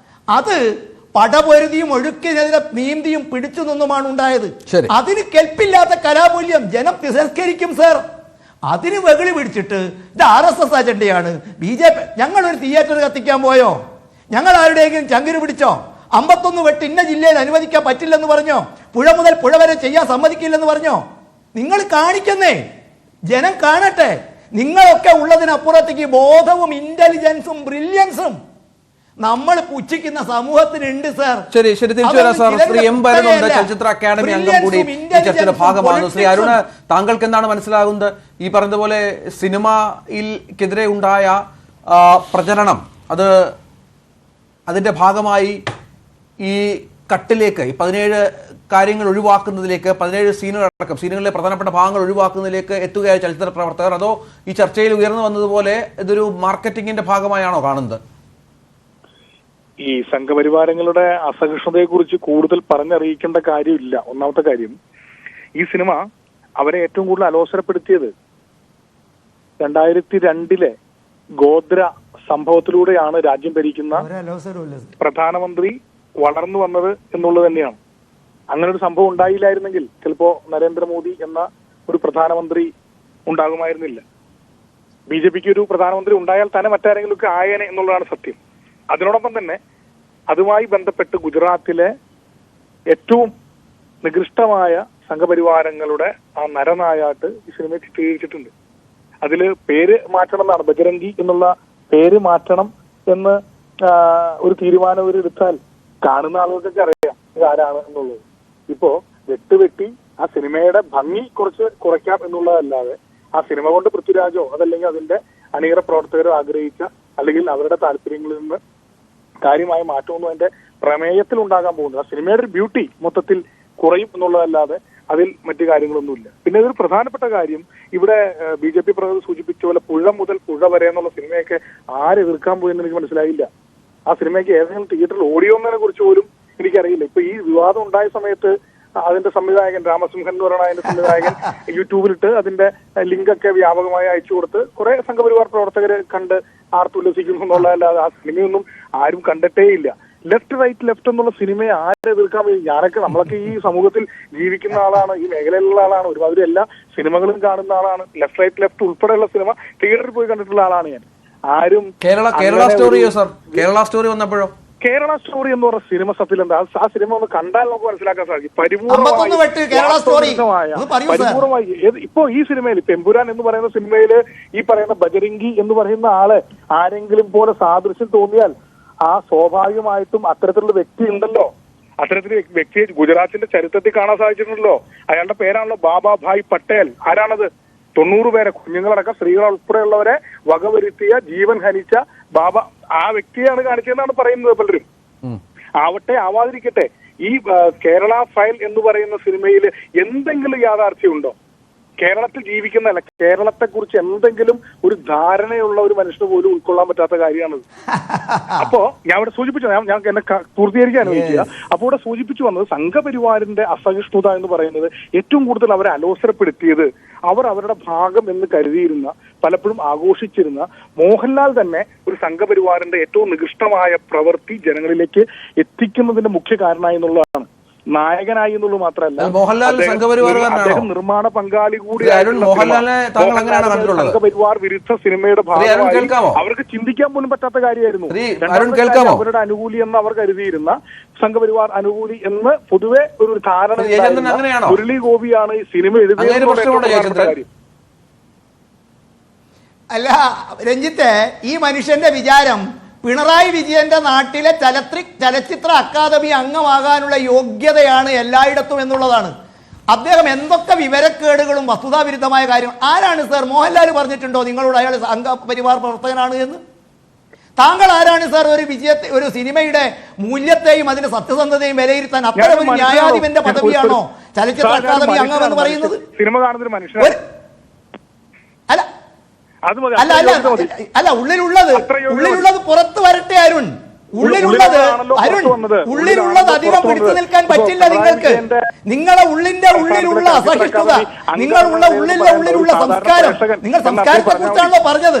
അത് പടപൊരുതിയും ഒഴുക്കിനെതിരെ നീന്തിയും പിടിച്ചു നിന്നുമാണ് ഉണ്ടായത്. അതിന് കെൽപ്പില്ലാത്ത കലാമൂല്യം ജനം തിരസ്കരിക്കും സർ. അതിന് വെകിളി പിടിച്ചിട്ട് ഇത് RSS അജണ്ടയാണ്, BJP. ഞങ്ങളൊരു തിയേറ്റർ കത്തിക്കാൻ പോയോ? ഞങ്ങൾ ആരുടെയെങ്കിലും ചങ്കിന് പിടിച്ചോ? 51 വെട്ട് ഇന്ന ജില്ലയിൽ അനുവദിക്കാൻ പറ്റില്ലെന്ന് പറഞ്ഞോ? പുഴ മുതൽ പുഴ വരെ ചെയ്യാൻ സമ്മതിക്കില്ലെന്ന് പറഞ്ഞോ? നിങ്ങൾ കാണിക്കുന്നേ, ജനം കാണട്ടെ. നിങ്ങളൊക്കെ ഉള്ളതിനപ്പുറത്തേക്ക് ബോധവും ഇന്റലിജൻസും ബ്രില്യൻസും നമ്മൾ പുച്ഛിക്കുന്ന സമൂഹത്തിനുണ്ട് സാർ. ശരി ശരി, തിരിച്ചു വരാം സാർ. ശ്രീ M വരുന്നുണ്ട്, ചലച്ചിത്ര അക്കാദമി അംഗം കൂടി ഈ ചർച്ചയുടെ ഭാഗമാകുന്നു. ശ്രീ അരുണ്, താങ്കൾക്ക് എന്താണ് മനസ്സിലാകുന്നത്? ഈ പറഞ്ഞതുപോലെ സിനിമയിൽക്കെതിരെ ഉണ്ടായ പ്രചരണം, അതിന്റെ ഭാഗമായി ഈ കട്ടിലേക്ക്, ഈ 17 കാര്യങ്ങൾ ഒഴിവാക്കുന്നതിലേക്ക്, 17 സീനുകൾ അടക്കം സീനുകളിലെ പ്രധാനപ്പെട്ട ഭാഗങ്ങൾ ഒഴിവാക്കുന്നതിലേക്ക് എത്തുകയായ ചലച്ചിത്ര പ്രവർത്തകർ, അതോ ഈ ചർച്ചയിൽ ഉയർന്നു വന്നതുപോലെ ഇതൊരു മാർക്കറ്റിംഗിന്റെ ഭാഗമായാണോ കാണുന്നത്? ഈ സംഘപരിവാരങ്ങളുടെ അസഹിഷ്ണുതയെക്കുറിച്ച് കൂടുതൽ പറഞ്ഞറിയിക്കേണ്ട കാര്യമില്ല. ഒന്നാമത്തെ കാര്യം, ഈ സിനിമ അവരെ ഏറ്റവും കൂടുതൽ അലോസരപ്പെടുത്തിയത് 2002 ഗോദ്ര സംഭവത്തിലൂടെയാണ് രാജ്യം ഭരിക്കുന്ന പ്രധാനമന്ത്രി വളർന്നു വന്നത് എന്നുള്ളത് തന്നെയാണ്. അങ്ങനെ ഒരു സംഭവം ഉണ്ടായില്ലായിരുന്നെങ്കിൽ ചിലപ്പോ നരേന്ദ്രമോദി എന്ന ഒരു പ്രധാനമന്ത്രി ഉണ്ടാകുമായിരുന്നില്ല. BJPക്ക് ഒരു പ്രധാനമന്ത്രി ഉണ്ടായാൽ തന്നെ മറ്റാരെങ്കിലും ഒക്കെ ആയേനെ എന്നുള്ളതാണ് സത്യം. അതിനോടൊപ്പം തന്നെ അതുമായി ബന്ധപ്പെട്ട് ഗുജറാത്തിലെ ഏറ്റവും നികൃഷ്ടമായ സംഘപരിവാരങ്ങളുടെ ആ നരനായാട്ട് ഈ സിനിമ ചിത്രീകരിച്ചിട്ടുണ്ട്. അതില് പേര് മാറ്റണം എന്നാണ്, ബജരംഗി എന്നുള്ള പേര് മാറ്റണം എന്ന് ഒരു തീരുമാനം അവർ എടുത്താൽ കാണുന്ന ആളുകൾക്കൊക്കെ അറിയാം ഇതാരാണ് എന്നുള്ളത്. ഇപ്പോ വെട്ടി ആ സിനിമയുടെ ഭംഗി കുറച്ച് കുറയ്ക്കാം എന്നുള്ളതല്ലാതെ ആ സിനിമ കൊണ്ട് പൃഥ്വിരാജോ അതല്ലെങ്കിൽ അതിന്റെ അണിയറ പ്രവർത്തകരോ ആഗ്രഹിച്ച അല്ലെങ്കിൽ അവരുടെ താല്പര്യങ്ങളിൽ നിന്ന് കാര്യമായ മാറ്റമൊന്നും അതിന്റെ പ്രമേയത്തിൽ ഉണ്ടാകാൻ പോകുന്നത്. ആ സിനിമയുടെ ഒരു ബ്യൂട്ടി മൊത്തത്തിൽ കുറയും എന്നുള്ളതല്ലാതെ അതിൽ മറ്റു കാര്യങ്ങളൊന്നുമില്ല. പിന്നെ ഇതൊരു പ്രധാനപ്പെട്ട കാര്യം, ഇവിടെ BJP പ്രവർത്തകർ സൂചിപ്പിച്ച പോലെ പുഴ മുതൽ പുഴ വരെ എന്നുള്ള സിനിമയൊക്കെ ആര് എതിർക്കാൻ പോയെന്ന് എനിക്ക് മനസ്സിലായില്ല. ആ സിനിമയ്ക്ക് ഏതെങ്കിലും തിയേറ്ററിൽ ഓടിയോന്നതിനെ കുറിച്ച് പോലും എനിക്കറിയില്ല. ഇപ്പൊ ഈ വിവാദം ഉണ്ടായ സമയത്ത് അതിന്റെ സംവിധായകൻ രാമസിംഹൻ എന്ന് പറയുന്ന അതിന്റെ സംവിധായകൻ യൂട്യൂബിലിട്ട് അതിന്റെ ലിങ്ക് ഒക്കെ വ്യാപകമായി അയച്ചു കൊടുത്ത് കുറെ സംഘപരിവാർ പ്രവർത്തകര് കണ്ട് ആർത്തുല്ലസിക്കുന്നു എന്നുള്ളതല്ലാതെ ആ സിനിമയൊന്നും ആരും കണ്ടിട്ടേ ഇല്ല. ലെഫ്റ്റ് റൈറ്റ് ലെഫ്റ്റ് എന്നുള്ള സിനിമയെ ആരെ എതിർക്കാൻ വരും? ഞാനൊക്കെ, നമ്മളൊക്കെ ഈ സമൂഹത്തിൽ ജീവിക്കുന്ന ആളാണ്, ഈ മേഖലയിലുള്ള ആളാണ്, ഒരുമാതിരി എല്ലാ സിനിമകളും കാണുന്ന ആളാണ്. ലെഫ്റ്റ് റൈറ്റ് ലെഫ്റ്റ് ഉൾപ്പെടെയുള്ള സിനിമ തിയേറ്ററിൽ പോയി കണ്ടിട്ടുള്ള ആളാണ് ഞാൻ. ആരും കേരള സ്റ്റോറിയോ സാർ? കേരള സ്റ്റോറി വന്നപ്പോഴോ? കേരള സ്റ്റോറി എന്ന് പറഞ്ഞ സിനിമ സത്യത്തിൽ എന്താ, ആ സിനിമ ഒന്ന് കണ്ടാൽ നമുക്ക് മനസ്സിലാക്കാൻ സാധിക്കും. പരിപൂർണമായി ഇപ്പോ ഈ സിനിമയിൽ ഇപ്പൊ എമ്പുരാൻ എന്ന് പറയുന്ന സിനിമയില് ഈ പറയുന്ന ബജരംഗി എന്ന് പറയുന്ന ആള് ആരെങ്കിലും പോലെ സാദൃശ്യം തോന്നിയാൽ ആ സ്വാഭാവികമായിട്ടും അത്തരത്തിലുള്ള വ്യക്തി ഉണ്ടല്ലോ. അത്തരത്തിലുള്ള വ്യക്തിയെ ഗുജറാത്തിന്റെ ചരിത്രത്തിൽ കാണാൻ സാധിച്ചിട്ടുണ്ടല്ലോ. അയാളുടെ പേരാണല്ലോ ബാബാഭായ് പട്ടേൽ. ആരാണത്? 90 പേരെ, കുഞ്ഞുങ്ങളടക്കം സ്ത്രീകൾ ഉൾപ്പെടെയുള്ളവരെ വകവരുത്തിയ, ജീവൻ ഹനിച്ച ബാബ, ആ വ്യക്തിയാണ് കാണിച്ചതെന്നാണ് പറയുന്നത് പലരും. ആവട്ടെ ആവാതിരിക്കട്ടെ, ഈ കേരള ഫയൽ എന്ന് പറയുന്ന സിനിമയിൽ എന്തെങ്കിലും യാഥാർത്ഥ്യമുണ്ടോ? കേരളത്തിൽ ജീവിക്കുന്നതല്ല, കേരളത്തെ കുറിച്ച് എന്തെങ്കിലും ഒരു ധാരണയുള്ള ഒരു മനുഷ്യന് പോലും ഉൾക്കൊള്ളാൻ പറ്റാത്ത കാര്യമാണത്. അപ്പോ ഞാൻ ഇവിടെ സൂചിപ്പിച്ചു, ഞാൻ എന്നെ പൂർത്തീകരിക്കാൻ അനുവദിക്കുക. അപ്പോൾ ഇവിടെ സൂചിപ്പിച്ചു വന്നത് സംഘപരിവാറിന്റെ അസഹിഷ്ണുത എന്ന് പറയുന്നത് ഏറ്റവും കൂടുതൽ അവരെ അലോസരപ്പെടുത്തിയത് അവർ അവരുടെ ഭാഗം എന്ന് കരുതിയിരുന്ന, പലപ്പോഴും ആഘോഷിച്ചിരുന്ന മോഹൻലാൽ തന്നെ ഒരു സംഘപരിവാറിന്റെ ഏറ്റവും നികൃഷ്ടമായ പ്രവൃത്തി ജനങ്ങളിലേക്ക് എത്തിക്കുന്നതിന്റെ മുഖ്യ കാരണമായി എന്നുള്ളതാണ്. നായകനായി എന്നുള്ളത് മാത്രമല്ല, അദ്ദേഹം നിർമ്മാണ പങ്കാളി കൂടിയായ സംഘപരിവാർ വിരുദ്ധ സിനിമയുടെ ഭാഗമായി അവർക്ക് ചിന്തിക്കാൻ പോലും പറ്റാത്ത കാര്യമായിരുന്നു. അവരുടെ അനുകൂലി എന്ന് അവർ കരുതിയിരുന്ന സംഘപരിവാർ അനുകൂലി എന്ന് പൊതുവെ ഒരു ധാരണ. മുരളി ഗോപിയാണ് ഈ സിനിമ എഴുതിയ കാര്യം. അല്ല രഞ്ജിത്തെ, ഈ മനുഷ്യന്റെ വിചാരം പിണറായി വിജയന്റെ നാട്ടിലെ ചലച്ചിത്ര അക്കാദമി അംഗമാകാനുള്ള യോഗ്യതയാണ് എല്ലായിടത്തും എന്നുള്ളതാണ്. അദ്ദേഹം എന്തൊക്കെ വിവരക്കേടുകളും വസ്തുതാവിരുദ്ധമായ കാര്യം ആരാണ് സർ? മോഹൻലാൽ പറഞ്ഞിട്ടുണ്ടോ നിങ്ങളോട് അയാൾ സംഘപരിവാർ പ്രവർത്തകനാണ് എന്ന്? താങ്കൾ ആരാണ് സാർ ഒരു സിനിമയുടെ മൂല്യത്തെയും അതിന്റെ സത്യസന്ധതയും വിലയിരുത്താൻ? അത്തരം ഒരു ന്യായാധിപന്റെ പദവിയാണോ ചലച്ചിത്ര അക്കാദമി അംഗം എന്ന് പറയുന്നത്? സിനിമ കാണുന്നൊരു മനുഷ്യൻ അല്ല, ഉള്ളിലുള്ളത് പുറത്ത് വരട്ടെ അരുൺ. ഉള്ളിലുള്ളത് അധികം പിടിച്ചു നിൽക്കാൻ പറ്റില്ല നിങ്ങൾക്ക്. നിങ്ങളുടെ ഉള്ളിന്റെ ഉള്ളിലുള്ള അസഹിഷ്ണുത, നിങ്ങളുടെ ഉള്ളിലുള്ള സംസ്കാരം, നിങ്ങൾ സംസ്കാരത്തെ കുറിച്ചാണല്ലോ പറഞ്ഞത്.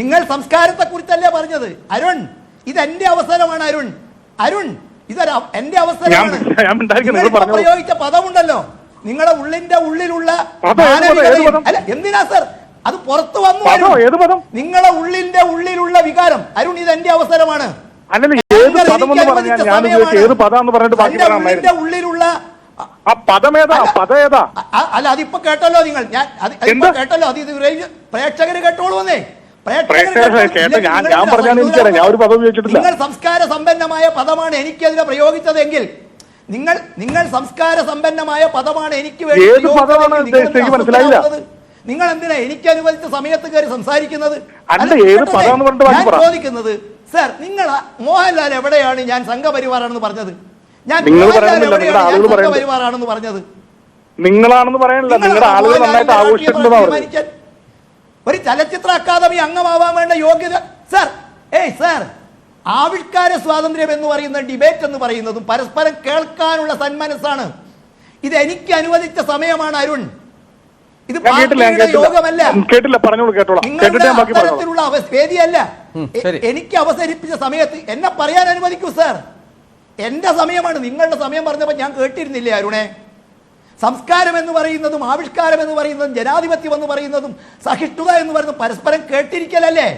നിങ്ങൾ സംസ്കാരത്തെ കുറിച്ചല്ലേ പറഞ്ഞത് അരുൺ? ഇത് എന്റെ അവസരമാണ് അരുൺ, ഇതൊരു എന്റെ അവസരമാണ്. പ്രയോഗിച്ച പദമുണ്ടല്ലോ, നിങ്ങളുടെ ഉള്ളിന്റെ ഉള്ളിലുള്ള അല്ല, എന്തിനാ സർ അത് പുറത്തു വന്നു? നിങ്ങളുടെ ഉള്ളിന്റെ ഉള്ളിലുള്ള വികാരം അരുൺ, ഇത് എന്റെ അവസരമാണ്. ഉള്ളിലുള്ള അല്ല, അതിപ്പോ കേട്ടല്ലോ നിങ്ങൾ. കേട്ടല്ലോ, അത് ഇത് പ്രേക്ഷകര് കേട്ടോളൂ വന്നേ. നിങ്ങൾ സംസ്കാര സമ്പന്നമായ പദമാണ് എനിക്കതിനെ പ്രയോഗിച്ചതെങ്കിൽ, നിങ്ങൾ സംസ്കാര സമ്പന്നമായ പദമാണ് എനിക്ക് വേണ്ടി നിങ്ങൾ എന്തിനാ എനിക്ക് അനുവദിച്ച സമയത്ത് കയറി സംസാരിക്കുന്നത്? ഞാൻ ചോദിക്കുന്നത് സർ, നിങ്ങൾ മോഹൻലാൽ എവിടെയാണ് ഞാൻ സംഘപരിവാറാണെന്ന് പറഞ്ഞത്? ഞാൻ സംഘപരിവാറാണെന്ന് പറഞ്ഞത് നിങ്ങളാണെന്ന് പറയാനില്ല. ഒരു ചലച്ചിത്ര അക്കാദമി അംഗമാവാൻ വേണ്ട യോഗ്യത സർ, സർ, ആവിഷ്കാര സ്വാതന്ത്ര്യം എന്ന് പറയുന്ന ഡിബേറ്റ് എന്ന് പറയുന്നതും പരസ്പരം കേൾക്കാനുള്ള സന്മനസ്സാണ്. ഇത് എനിക്ക് അനുവദിച്ച സമയമാണ് അരുൺ. ഇത് യോഗമല്ല, അത്തരത്തിലുള്ള വേദിയല്ല. എനിക്ക് അവസരിപ്പിച്ച സമയത്ത് എന്നെ പറയാൻ അനുവദിക്കൂ സാർ. എന്റെ സമയമാണ്. നിങ്ങളുടെ സമയം പറഞ്ഞപ്പോൾ ഞാൻ കേട്ടിരുന്നില്ലേ അരുണെ? സംസ്കാരം എന്ന് പറയുന്നതും ആവിഷ്കാരം എന്ന് പറയുന്നതും ജനാധിപത്യം എന്ന് പറയുന്നതും സഹിഷ്ണുത എന്ന് പറയുന്നതും പരസ്പരം കേട്ടിരിക്കലല്ലേ?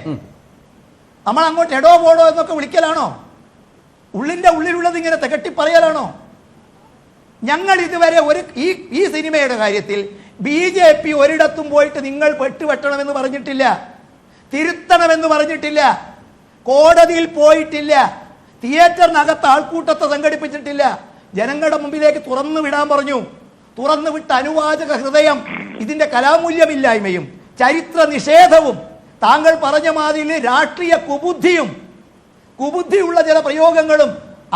നമ്മൾ അങ്ങോട്ട് എടോ പോടോ എന്നൊക്കെ വിളിക്കലാണോ? ഉള്ളിന്റെ ഉള്ളിലുള്ളത് ഇങ്ങനെ തികട്ടി പറയലാണോ? ഞങ്ങൾ ഇതുവരെ ഈ സിനിമയുടെ കാര്യത്തിൽ BJP ഒരിടത്തും പോയിട്ട് നിങ്ങൾ വെട്ടുവെട്ടണമെന്ന് പറഞ്ഞിട്ടില്ല, തിരുത്തണമെന്ന് പറഞ്ഞിട്ടില്ല, കോടതിയിൽ പോയിട്ടില്ല, തിയേറ്ററിനകത്ത് ആൾക്കൂട്ടത്തെ സംഘടിപ്പിച്ചിട്ടില്ല, ജനങ്ങളുടെ മുമ്പിലേക്ക് തുറന്നു വിടാൻ പറഞ്ഞു. തുറന്നു വിട്ട അനുവാചക ഹൃദയം ഇതിന്റെ കലാമൂല്യമില്ലായ്മയും ചരിത്ര നിഷേധവും താങ്കൾ പറഞ്ഞ മാതിരി രാഷ്ട്രീയ കുബുദ്ധിയുള്ള ചില പ്രയോഗങ്ങളും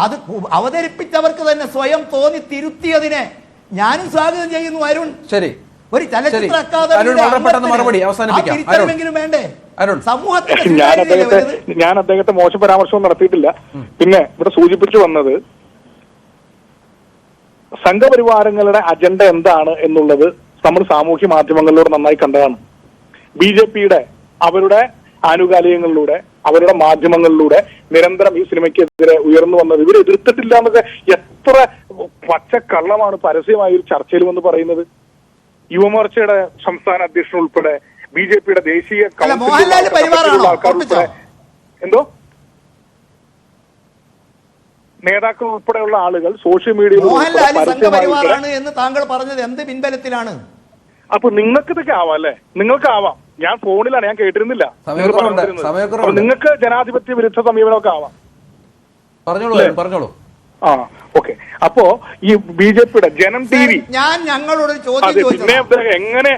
അത് അവതരിപ്പിച്ചവർക്ക് തന്നെ സ്വയം തോന്നി തിരുത്തിയതിനെ ഞാനും സ്വാഗതം ചെയ്യുന്നു അരുൺ. ശരി, ഒരു ചലച്ചിത്ര അക്കാദമിയെങ്കിലും വേണ്ടേ സമൂഹത്തിൽ? ഞാൻ അദ്ദേഹത്തെ മോശം പരാമർശവും നടത്തിയിട്ടില്ല. പിന്നെ ഇവിടെ സൂചിപ്പിച്ചു വന്നത് സംഘപരിവാരങ്ങളുടെ അജണ്ട എന്താണ് എന്നുള്ളത് നമ്മൾ സാമൂഹ്യ മാധ്യമങ്ങളിലൂടെ നന്നായി കണ്ടതാണ്. BJPയുടെ അവരുടെ ആനുകാലികങ്ങളിലൂടെ, അവരുടെ മാധ്യമങ്ങളിലൂടെ നിരന്തരം ഈ സിനിമയ്ക്കെതിരെ ഉയർന്നു വന്നത്, ഇവർ എതിർത്തിട്ടില്ല എന്നൊക്കെ എത്ര പച്ചക്കള്ളമാണ് പരസ്യമായ ഒരു ചർച്ചയിൽ വന്ന് പറയുന്നത്. യുവമോർച്ചയുടെ സംസ്ഥാന അധ്യക്ഷൻ ഉൾപ്പെടെ BJPയുടെ ദേശീയ എന്തോ നേതാക്കൾ ഉൾപ്പെടെയുള്ള ആളുകൾ സോഷ്യൽ മീഡിയയിൽ എന്ന് താങ്കൾ പറഞ്ഞത് എന്ത് പിൻബലത്തിലാണ്? അപ്പൊ നിങ്ങൾക്ക് ഇതൊക്കെ ആവാം അല്ലെ? നിങ്ങൾക്ക് ആവാം. ഞാൻ ഫോണിലാണ്, ഞാൻ കേട്ടിരുന്നില്ല. നിങ്ങൾക്ക് ജനാധിപത്യ വിരുദ്ധ സമീപനമൊക്കെ ആവാം. പറഞ്ഞോളൂ. ആ, ഓക്കെ. അപ്പോ ഈ BJPയുടെ ജനം TV ഞാൻ ഞങ്ങളോട് എങ്ങനെ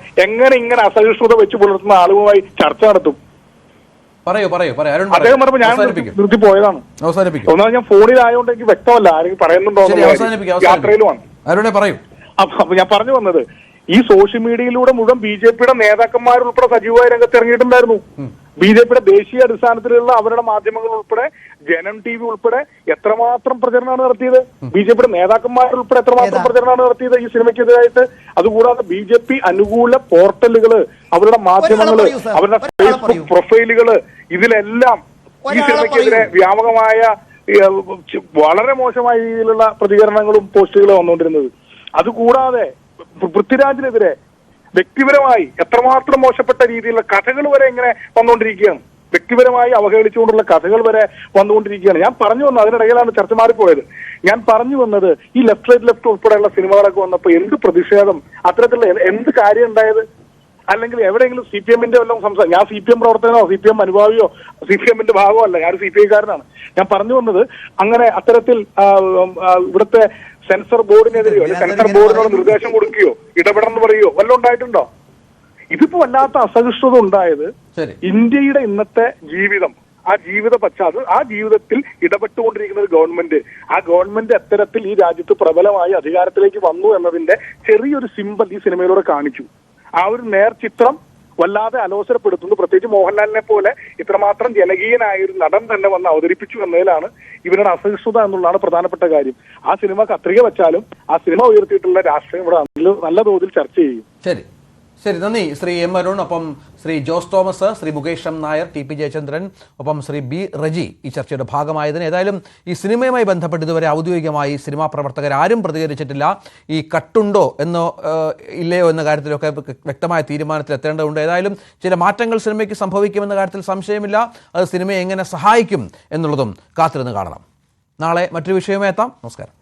ഇങ്ങനെ അസഹിഷ്ണുത വെച്ച് പുലർത്തുന്ന ആളുകളുമായി ചർച്ച നടത്തും? അദ്ദേഹം പറഞ്ഞപ്പോ ഞാൻ നിർത്തി പോയതാണ്. ഒന്നാമത് ഞാൻ ഫോണിലായതുകൊണ്ട് എനിക്ക് വ്യക്തമല്ല ആരെങ്കിലും പറയുന്നുണ്ടോ, യാത്രയിലുമാണ്. അപ്പൊ ഞാൻ പറഞ്ഞു വന്നത്, ഈ സോഷ്യൽ മീഡിയയിലൂടെ മുഴുവൻ BJPയുടെ നേതാക്കന്മാരുൾപ്പെടെ സജീവമായ രംഗത്ത് ഇറങ്ങിയിട്ടുണ്ടായിരുന്നു. BJPയുടെ ദേശീയ അടിസ്ഥാനത്തിലുള്ള അവരുടെ മാധ്യമങ്ങൾ ഉൾപ്പെടെ ജനം TV ഉൾപ്പെടെ എത്രമാത്രം പ്രചരണമാണ് നടത്തിയത്? BJPയുടെ നേതാക്കന്മാരുൾപ്പെടെ എത്രമാത്രം പ്രചരണമാണ് നടത്തിയത് ഈ സിനിമയ്ക്കെതിരായിട്ട്? അതുകൂടാതെ BJP അനുകൂല പോർട്ടലുകള്, അവരുടെ മാധ്യമങ്ങള്, അവരുടെ ഫേസ്ബുക്ക് പ്രൊഫൈലുകള്, ഇതിലെല്ലാം ഈ സിനിമയ്ക്കെതിരെ വ്യാപകമായ വളരെ മോശമായ രീതിയിലുള്ള പ്രതികരണങ്ങളും പോസ്റ്റുകളും വന്നുകൊണ്ടിരുന്നത്. അതുകൂടാതെ പൃഥ്വിരാജിനെതിരെ വ്യക്തിപരമായി എത്രമാത്രം മോശപ്പെട്ട രീതിയിലുള്ള കഥകൾ വരെ ഇങ്ങനെ വന്നുകൊണ്ടിരിക്കുകയാണ്. വ്യക്തിപരമായി അവഹേളിച്ചുകൊണ്ടുള്ള കഥകൾ വരെ വന്നുകൊണ്ടിരിക്കുകയാണ്. ഞാൻ പറഞ്ഞു വന്നത്, അതിനിടയിലാണ് ചർച്ച മാറിപ്പോയത്. ഞാൻ പറഞ്ഞു വന്നത്, ഈ ലെഫ്റ്റ് റൈറ്റ് ലെഫ്റ്റ് ഉൾപ്പെടെയുള്ള സിനിമകളൊക്കെ വന്നപ്പോൾ എന്ത് പ്രതിഷേധം, അത്തരത്തിലുള്ള എന്ത് കാര്യം ഉണ്ടായത്? അല്ലെങ്കിൽ എവിടെയെങ്കിലും CPM-ന്റെ വല്ലതും സംസാരം, ഞാൻ CPM പ്രവർത്തകനോ CPM അനുഭാവിയോ CPM-ന്റെ ഭാഗമോ അല്ല, ഞാൻ CPI-കാരനാണ്. ഞാൻ പറഞ്ഞു വന്നത് അങ്ങനെ അത്തരത്തിൽ ഇവിടുത്തെ സെൻസർ ബോർഡിനെതിരെയോ സെൻസർ ബോർഡിനോട് നിർദ്ദേശം കൊടുക്കുകയോ ഇടപെടണമെന്ന് പറയുകയോ വല്ലതും ഉണ്ടായിട്ടുണ്ടോ? ഇതിപ്പോ വല്ലാത്ത അസഹിഷ്ണുത ഉണ്ടായത് ഇന്ത്യയുടെ ഇന്നത്തെ ജീവിതം, ആ ജീവിത പശ്ചാത്തലം, ആ ജീവിതത്തിൽ ഇടപെട്ടുകൊണ്ടിരിക്കുന്ന ഒരു ഗവൺമെന്റ്, ആ ഗവൺമെന്റ് അത്തരത്തിൽ ഈ രാജ്യത്ത് പ്രബലമായി അധികാരത്തിലേക്ക് വന്നു എന്നതിന്റെ ചെറിയൊരു സിമ്പൽ ഈ സിനിമയിലൂടെ കാണിച്ചു. ആ ഒരു നേർചിത്രം വല്ലാതെ അലോസരപ്പെടുത്തുന്നു. പ്രത്യേകിച്ച് മോഹൻലാലിനെ പോലെ ഇത്രമാത്രം ജനകീയനായ ഒരു നടൻ തന്നെ വന്ന് അവതരിപ്പിച്ചു എന്നതിലാണ് ഇവരുടെ അസഹിഷ്ണുത എന്നുള്ളതാണ് പ്രധാനപ്പെട്ട കാര്യം. ആ സിനിമ കത്രിക വെച്ചാലും ആ സിനിമ ഉയർത്തിയിട്ടുള്ള രാഷ്ട്രീയം ഇവിടെ നല്ല തോതിൽ ചർച്ച ചെയ്യും. ശരി, നന്ദി ശ്രീ M. അരുൺ, ഒപ്പം Shri Jose Thomas, Shri Mukesh M. Nair, TP Jayachandran, ഒപ്പം ശ്രീ B. റജി ഈ ചർച്ചയുടെ ഭാഗമായതിന്. ഏതായാലും ഈ സിനിമയുമായി ബന്ധപ്പെട്ട് ഇതുവരെ ഔദ്യോഗികമായി സിനിമാ പ്രവർത്തകരാരും പ്രതികരിച്ചിട്ടില്ല. ഈ കട്ടുണ്ടോ എന്നോ ഇല്ലയോ എന്ന കാര്യത്തിലൊക്കെ വ്യക്തമായ തീരുമാനത്തിൽ എത്തേണ്ടതുണ്ട്. ഏതായാലും ചില മാറ്റങ്ങൾ സിനിമയ്ക്ക് സംഭവിക്കുമെന്ന കാര്യത്തിൽ സംശയമില്ല. അത് സിനിമയെ എങ്ങനെ സഹായിക്കും എന്നുള്ളതും കാത്തിരുന്ന് കാണണം. നാളെ മറ്റൊരു വിഷയവുമായി എത്താം. നമസ്കാരം.